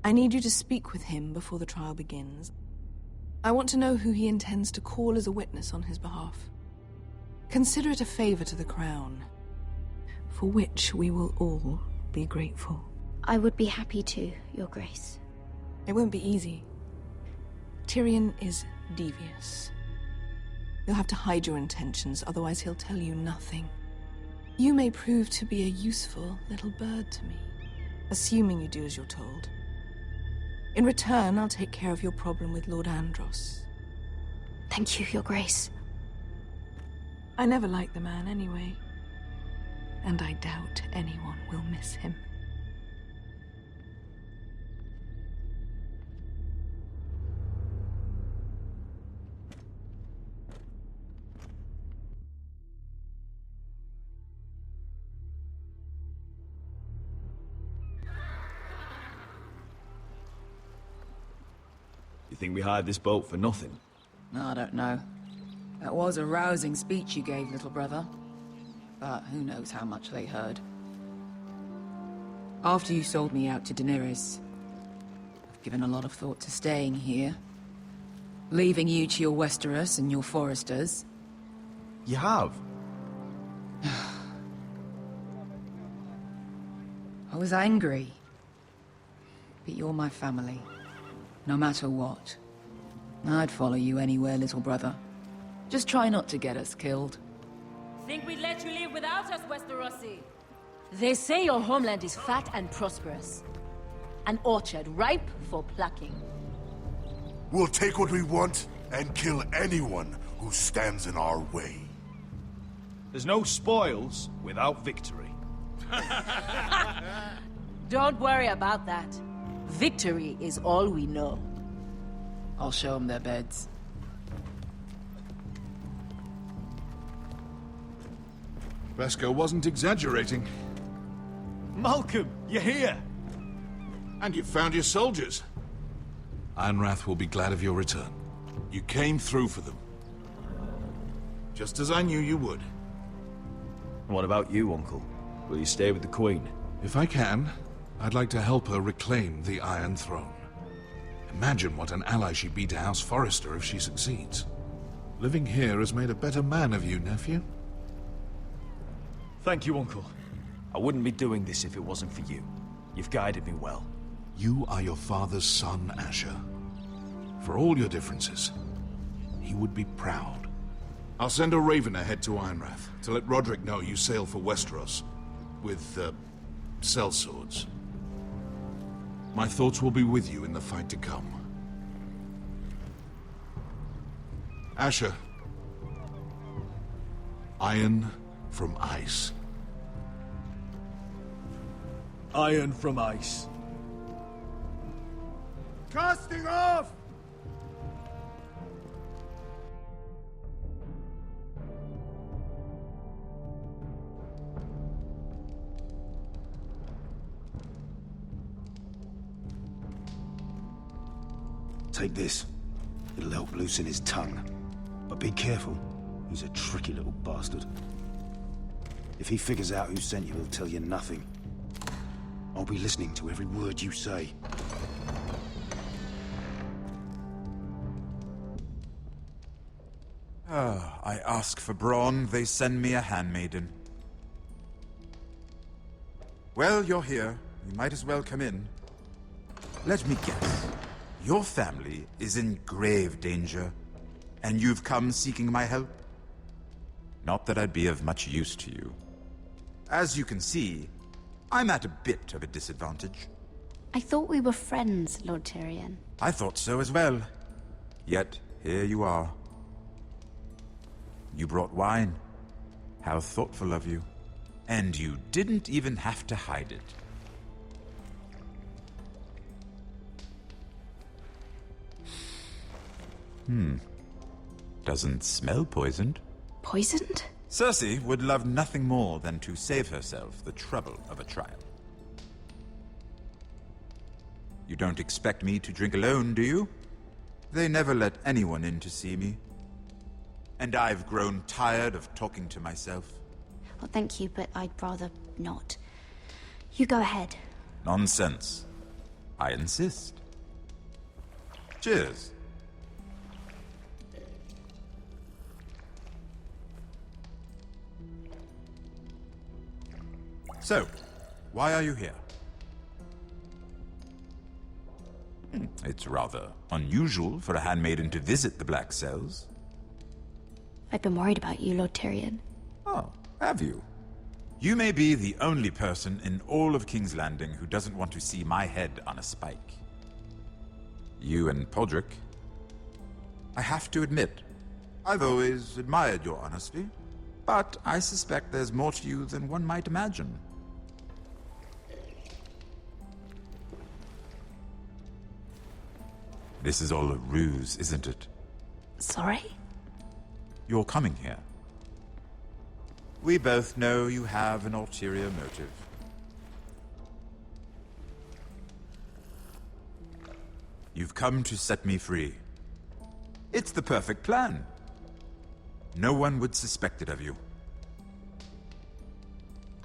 Speaker 9: I need you to speak with him before the trial begins. I want to know who he intends to call as a witness on his behalf. Consider it a favor to the crown, for which we will all be grateful.
Speaker 6: I would be happy to, Your Grace.
Speaker 9: It won't be easy. Tyrion is devious. You'll have to hide your intentions, otherwise he'll tell you nothing. You may prove to be a useful little bird to me, assuming you do as you're told. In return, I'll take care of your problem with Lord Andros.
Speaker 6: Thank you, Your Grace.
Speaker 9: I never liked the man anyway, and I doubt anyone will miss him.
Speaker 3: You think we hired this boat for nothing?
Speaker 13: I don't know. That was a rousing speech you gave, little brother. But who knows how much they heard. After you sold me out to Daenerys, I've given a lot of thought to staying here. Leaving you to your Westeros and your Foresters.
Speaker 3: You have?
Speaker 13: I was angry. But you're my family. No matter what. I'd follow you anywhere, little brother. Just try not to get us killed.
Speaker 19: Think we'd let you live without us, Westerosi? They say your homeland is fat and prosperous. An orchard ripe for plucking.
Speaker 21: We'll take what we want and kill anyone who stands in our way.
Speaker 3: There's no spoils without victory.
Speaker 19: Don't worry about that. Victory is all we know.
Speaker 13: I'll show them their beds.
Speaker 14: Beskar wasn't exaggerating.
Speaker 3: Malcolm, you're here!
Speaker 14: And you found your soldiers. Ironrath will be glad of your return. You came through for them. Just as I knew you would.
Speaker 3: What about you, Uncle? Will you stay with the Queen?
Speaker 14: If I can, I'd like to help her reclaim the Iron Throne. Imagine what an ally she'd be to House Forrester if she succeeds. Living here has made a better man of you, nephew.
Speaker 3: Thank you, Uncle. I wouldn't be doing this if it wasn't for you. You've guided me well.
Speaker 14: You are your father's son, Asher. For all your differences, he would be proud. I'll send a raven ahead to Ironrath to let Roderick know you sail for Westeros with, sellswords. My thoughts will be with you in the fight to come. Asher. Iron from ice.
Speaker 3: Iron from ice.
Speaker 5: Casting off!
Speaker 4: Take this. It'll help loosen his tongue. But be careful. He's a tricky little bastard. If he figures out who sent you, he'll tell you nothing. I'll be listening to every word you say.
Speaker 1: I ask for brawn, they send me a handmaiden. Well, you're here. You might as well come in. Let me guess. Your family is in grave danger, and you've come seeking my help? Not that I'd be of much use to you. As you can see, I'm at a bit of a disadvantage.
Speaker 6: I thought we were friends, Lord Tyrion.
Speaker 1: I thought so as well. Yet, here you are. You brought wine. How thoughtful of you. And you didn't even have to hide it. Doesn't smell poisoned.
Speaker 6: Poisoned?
Speaker 1: Cersei would love nothing more than to save herself the trouble of a trial. You don't expect me to drink alone, do you? They never let anyone in to see me. And I've grown tired of talking to myself.
Speaker 6: Well, thank you, but I'd rather not. You go ahead.
Speaker 1: Nonsense. I insist. Cheers. So, why are you here? It's rather unusual for a handmaiden to visit the Black Cells.
Speaker 6: I've been worried about you, Lord Tyrion.
Speaker 1: Oh, have you? You may be the only person in all of King's Landing who doesn't want to see my head on a spike. You and Podrick. I have to admit, I've always admired your honesty, but I suspect there's more to you than one might imagine. This is all a ruse, isn't it?
Speaker 6: Sorry?
Speaker 1: You're coming here. We both know you have an ulterior motive. You've come to set me free. It's the perfect plan. No one would suspect it of you.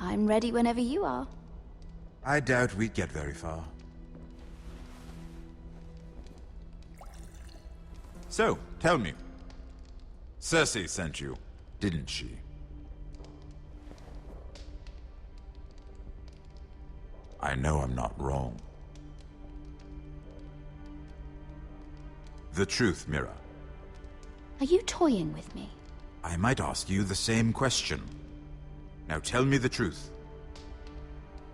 Speaker 6: I'm ready whenever you are.
Speaker 1: I doubt we'd get very far. So, tell me. Cersei sent you, didn't she? I know I'm not wrong. The truth, Mira.
Speaker 6: Are you toying with me?
Speaker 1: I might ask you the same question. Now tell me the truth.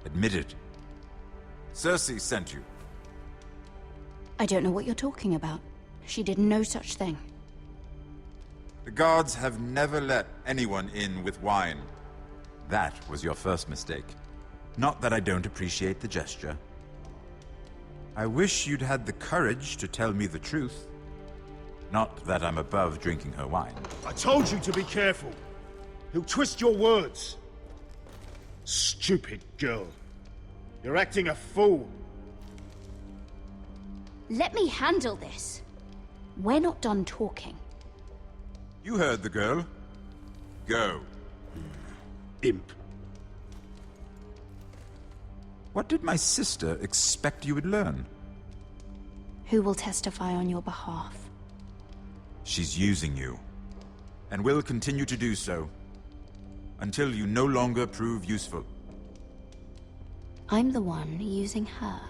Speaker 1: Admit it. Cersei sent you.
Speaker 6: I don't know what you're talking about. She did no such thing.
Speaker 1: The guards have never let anyone in with wine. That was your first mistake. Not that I don't appreciate the gesture. I wish you'd had the courage to tell me the truth. Not that I'm above drinking her wine.
Speaker 10: I told you to be careful. He'll twist your words. Stupid girl. You're acting a fool.
Speaker 6: Let me handle this. We're not done talking.
Speaker 1: You heard the girl. Go.
Speaker 10: Imp.
Speaker 1: What did my sister expect you would learn?
Speaker 6: Who will testify on your behalf?
Speaker 1: She's using you, and will continue to do so, until you no longer prove useful.
Speaker 6: I'm the one using her.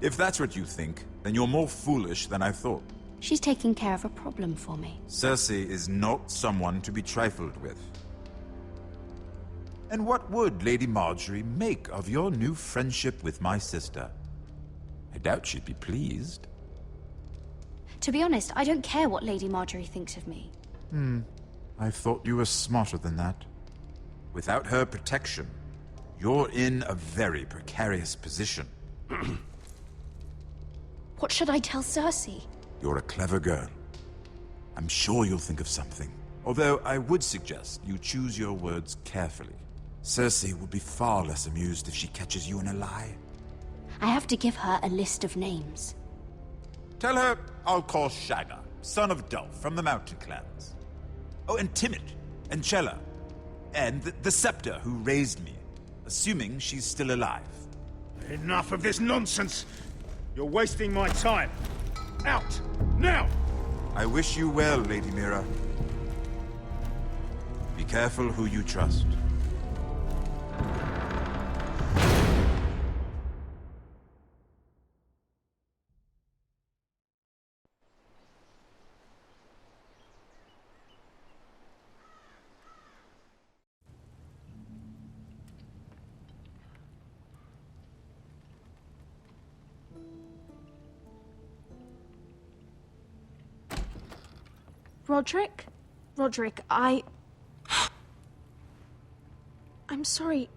Speaker 1: If that's what you think, then you're more foolish than I thought.
Speaker 6: She's taking care of a problem for me.
Speaker 1: Cersei is not someone to be trifled with. And what would Lady Marjorie make of your new friendship with my sister? I doubt she'd be pleased.
Speaker 6: To be honest, I don't care what Lady Marjorie thinks of me.
Speaker 1: I thought you were smarter than that. Without her protection, you're in a very precarious position.
Speaker 6: What should I tell Cersei?
Speaker 1: You're a clever girl. I'm sure you'll think of something. Although I would suggest you choose your words carefully. Cersei would be far less amused if she catches you in a lie.
Speaker 6: I have to give her a list of names.
Speaker 1: Tell her I'll call Shagga, son of Dolph, from the Mountain Clans. Oh, and Timid, and Chella, and the Scepter who raised me, assuming she's still alive.
Speaker 10: Enough of this nonsense! You're wasting my time. Out! Now!
Speaker 1: I wish you well, Lady Mira. Be careful who you trust.
Speaker 9: Roderick? Roderick, I'm sorry.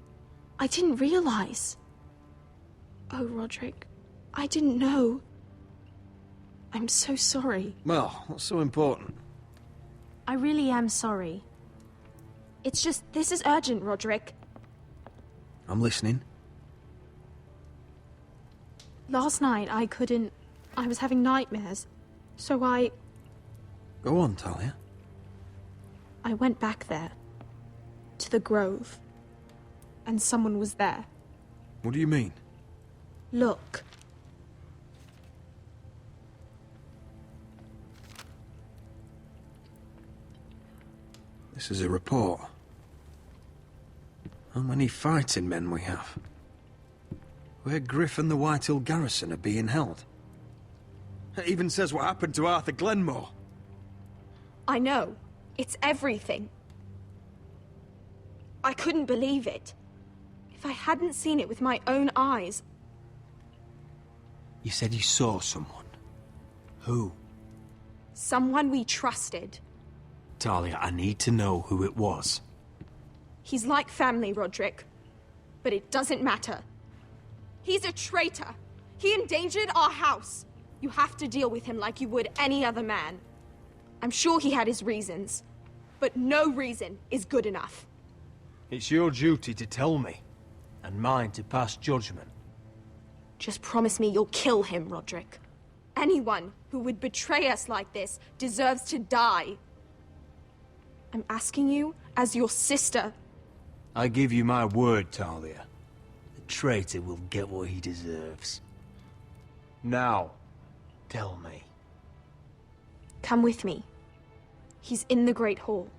Speaker 9: I didn't realize. Oh, Roderick, I didn't know. I'm so sorry.
Speaker 16: Well, what's so important?
Speaker 9: I really am sorry. It's just, this is urgent, Roderick.
Speaker 16: I'm listening.
Speaker 9: Last night, I was having nightmares. So
Speaker 16: Go on, Talia.
Speaker 9: I went back there. To the grove. And someone was there.
Speaker 16: What do you mean?
Speaker 9: Look.
Speaker 16: This is a report. How many fighting men we have? Where Griff and the Whitehill garrison are being held. It even says what happened to Arthur Glenmore.
Speaker 9: I know. It's everything. I couldn't believe it. If I hadn't seen it with my own eyes...
Speaker 16: You said you saw someone. Who?
Speaker 9: Someone we trusted.
Speaker 16: Talia, I need to know who it was.
Speaker 9: He's like family, Roderick. But it doesn't matter. He's a traitor. He endangered our house. You have to deal with him like you would any other man. I'm sure he had his reasons. But no reason is good enough.
Speaker 11: It's your duty to tell me, and mine to pass judgment.
Speaker 9: Just promise me you'll kill him, Roderick. Anyone who would betray us like this deserves to die. I'm asking you as your sister.
Speaker 11: I give you my word, Talia. The traitor will get what he deserves. Now, tell me.
Speaker 9: Come with me. He's in the Great Hall.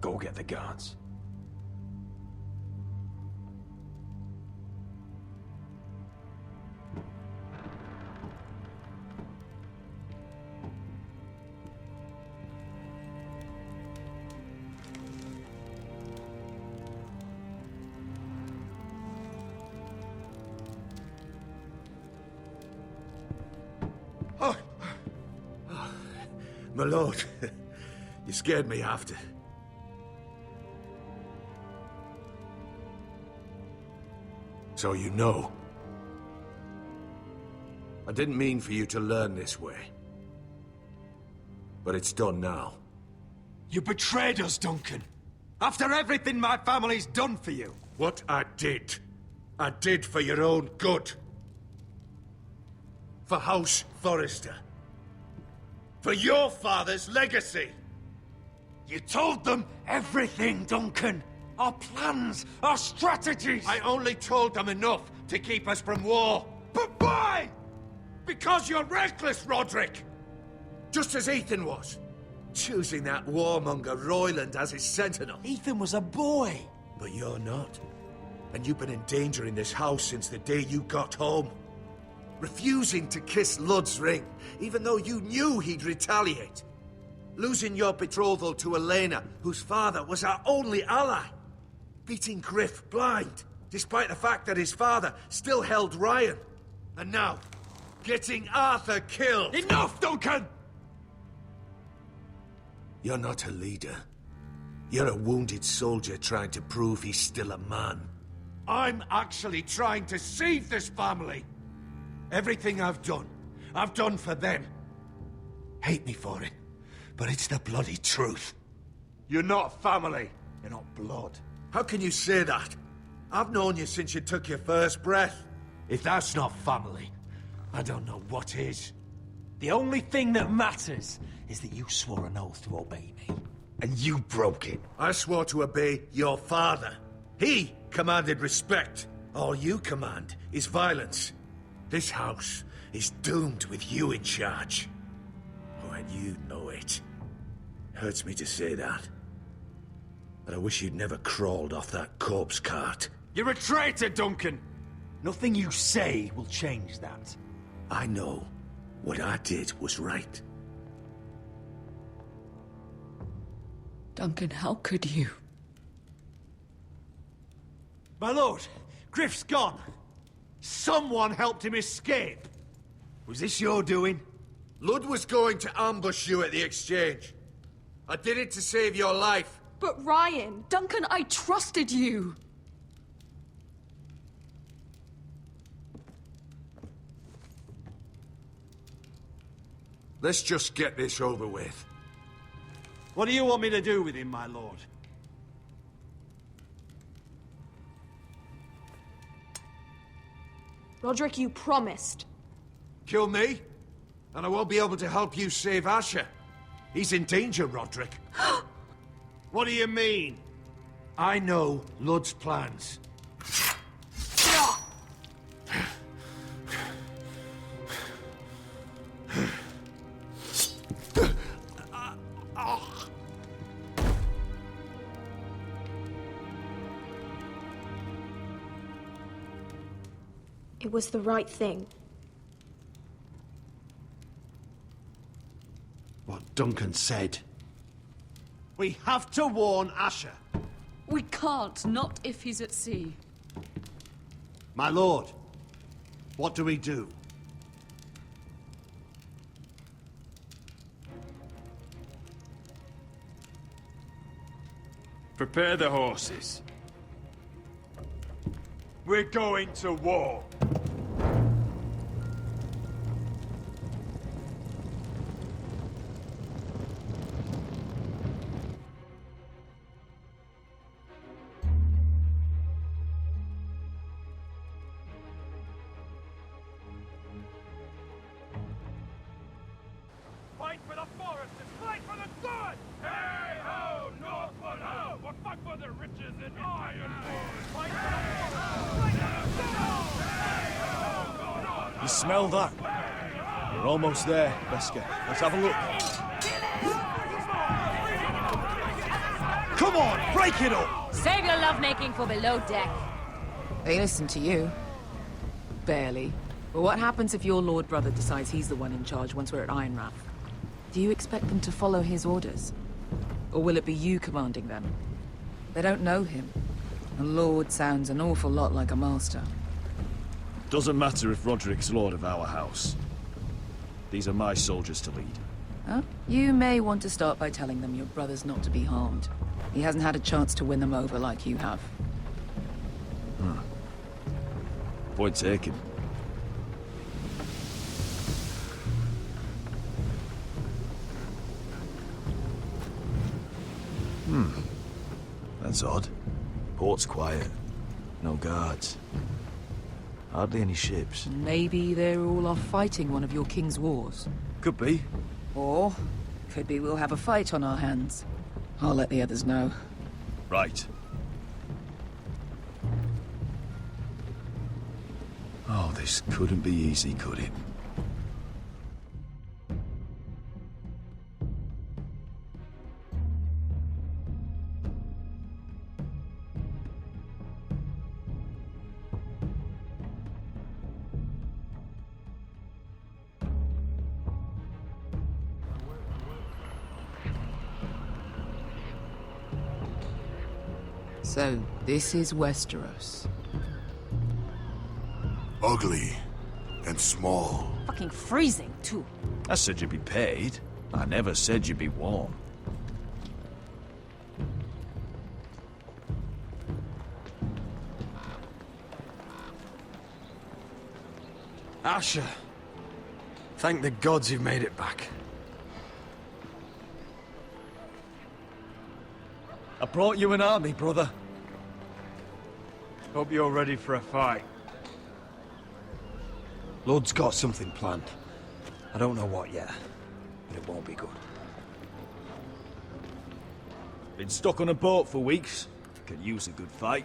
Speaker 11: Go get the guards.
Speaker 10: My lord, you scared me after. So you know. I didn't mean for you to learn this way. But it's done now.
Speaker 3: You betrayed us, Duncan. After everything my family's done for you.
Speaker 10: What I did for your own good. For House Forrester. For your father's legacy.
Speaker 3: You told them everything, Duncan. Our plans, our strategies.
Speaker 10: I only told them enough to keep us from war.
Speaker 3: But why?
Speaker 10: Because you're reckless, Roderick! Just as Ethan was. Choosing that warmonger Royland as his sentinel.
Speaker 3: Ethan was a boy.
Speaker 10: But you're not. And you've been endangering this house since the day you got home. Refusing to kiss Lud's ring, even though you knew he'd retaliate. Losing your betrothal to Elena, whose father was our only ally. Beating Griff blind, despite the fact that his father still held Ryan. And now, getting Arthur killed.
Speaker 3: Enough, Duncan!
Speaker 10: You're not a leader. You're a wounded soldier trying to prove he's still a man. I'm actually trying to save this family. Everything I've done for them. Hate me for it, but it's the bloody truth.
Speaker 3: You're not family. You're not blood.
Speaker 10: How can you say that? I've known you since you took your first breath. If that's not family, I don't know what is.
Speaker 11: The only thing that matters is that you swore an oath to obey me.
Speaker 10: And you broke it. I swore to obey your father. He commanded respect. All you command is violence. This house is doomed with you in charge. Oh, and you know it.
Speaker 4: Hurts me to say that. But I wish you'd never crawled off that corpse cart.
Speaker 3: You're a traitor, Duncan! Nothing you say will change that.
Speaker 4: I know what I did was right.
Speaker 13: Duncan, how could you?
Speaker 10: My lord, Griff's gone. Someone helped him escape. Was this your doing?
Speaker 5: Lud was going to ambush you at the exchange. I did it to save your life.
Speaker 20: But Ryan, Duncan, I trusted you.
Speaker 5: Let's just get this over with.
Speaker 10: What do you want me to do with him, my lord?
Speaker 20: Roderick, you promised.
Speaker 5: Kill me, and I won't be able to help you save Asher. He's in danger, Roderick.
Speaker 10: What do you mean? I know Lud's plans.
Speaker 20: It was the right thing.
Speaker 10: What Duncan said. We have to warn Asher.
Speaker 20: We can't, not if he's at sea.
Speaker 10: My lord, what do we do?
Speaker 3: Prepare the horses. We're going to war. Fight for the forest and fight for the sword! Hey ho, Northwood ho! We'll fight for the riches and ironwood! Fight for the forest! Fight for the sword! Hey ho, you smell that? We're almost there, Beskar. Let's have a look. Come on, break it up!
Speaker 19: Save your lovemaking for below deck.
Speaker 13: They listen to you. Barely. But what happens if your lord brother decides he's the one in charge once we're at Ironrath? Do you expect them to follow his orders? Or will it be you commanding them? They don't know him. A lord sounds an awful lot like a master.
Speaker 3: Doesn't matter if Roderick's lord of our house. These are my soldiers to lead.
Speaker 13: Huh? You may want to start by telling them your brother's not to be harmed. He hasn't had a chance to win them over like you have.
Speaker 3: Point taken. That's odd. Port's quiet. No guards. Hardly any ships.
Speaker 13: Maybe they're all off fighting one of your king's wars.
Speaker 3: Could be.
Speaker 13: Or, could be we'll have a fight on our hands. I'll let the others know.
Speaker 3: Right. Oh, this couldn't be easy, could it?
Speaker 13: So, this is Westeros.
Speaker 21: Ugly and small.
Speaker 19: Fucking freezing, too.
Speaker 3: I said you'd be paid. I never said you'd be warm.
Speaker 7: Asher. Thank the gods you've made it back.
Speaker 3: I brought you an army, brother.
Speaker 11: Hope you're ready for a fight.
Speaker 7: Lord's got something planned. I don't know what yet, but it won't be good.
Speaker 3: Been stuck on a boat for weeks. Could use a good fight.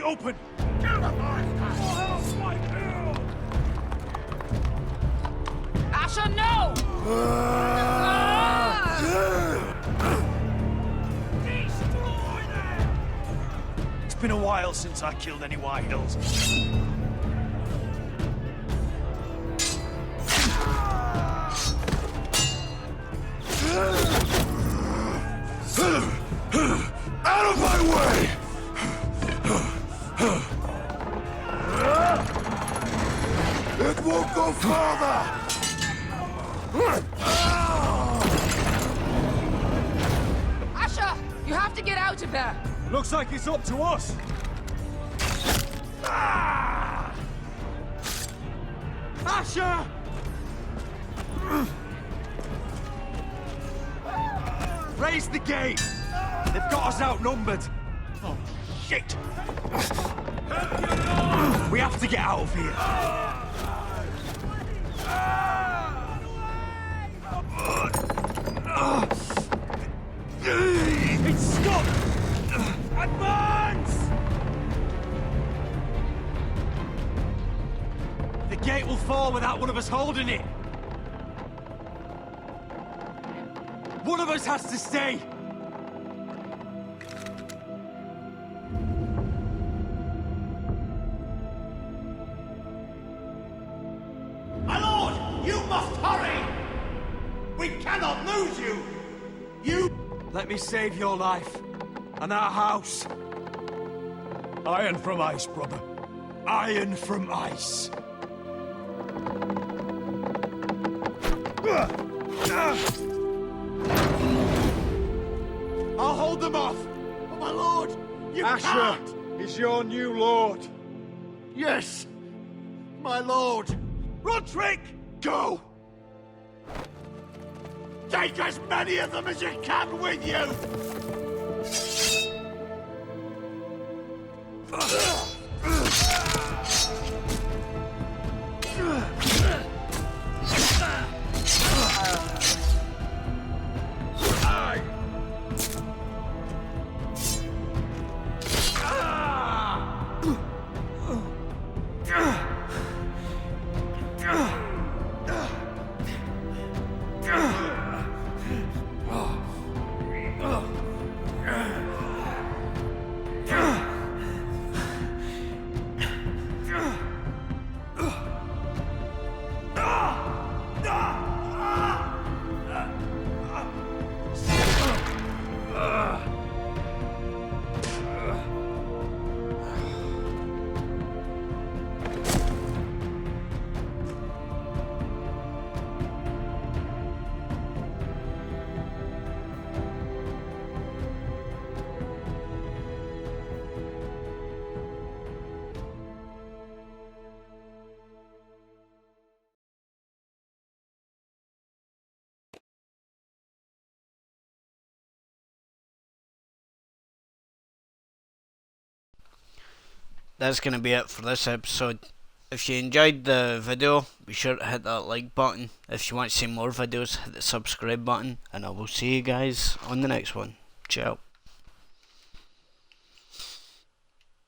Speaker 3: gate open!
Speaker 20: Asher, no!
Speaker 3: It's been a while since I killed any White Hills.
Speaker 21: Out of my way! It won't go farther!
Speaker 20: Asher, you have to get out of there!
Speaker 3: Looks like it's up to us. Asher! Raise the gate! They've got us outnumbered. Oh, shit! We have to get out of here. It's stuck! Advance! The gate will fall without one of us holding it. One of us has to stay.
Speaker 5: My lord, you must hurry! We cannot lose you!
Speaker 3: Let me save your life. And our house. Iron from ice, brother. Iron from ice.
Speaker 5: I'll hold them off! But my lord, you
Speaker 3: Asher
Speaker 5: can't!
Speaker 3: is your new lord.
Speaker 5: Yes, my lord.
Speaker 3: Roderick!
Speaker 5: Go! Take as many of them as you can with you!
Speaker 8: That's going to be it for this episode. If you enjoyed the video, be sure to hit that like button. If you want to see more videos, hit the subscribe button, and I will see you guys on the next one. Ciao.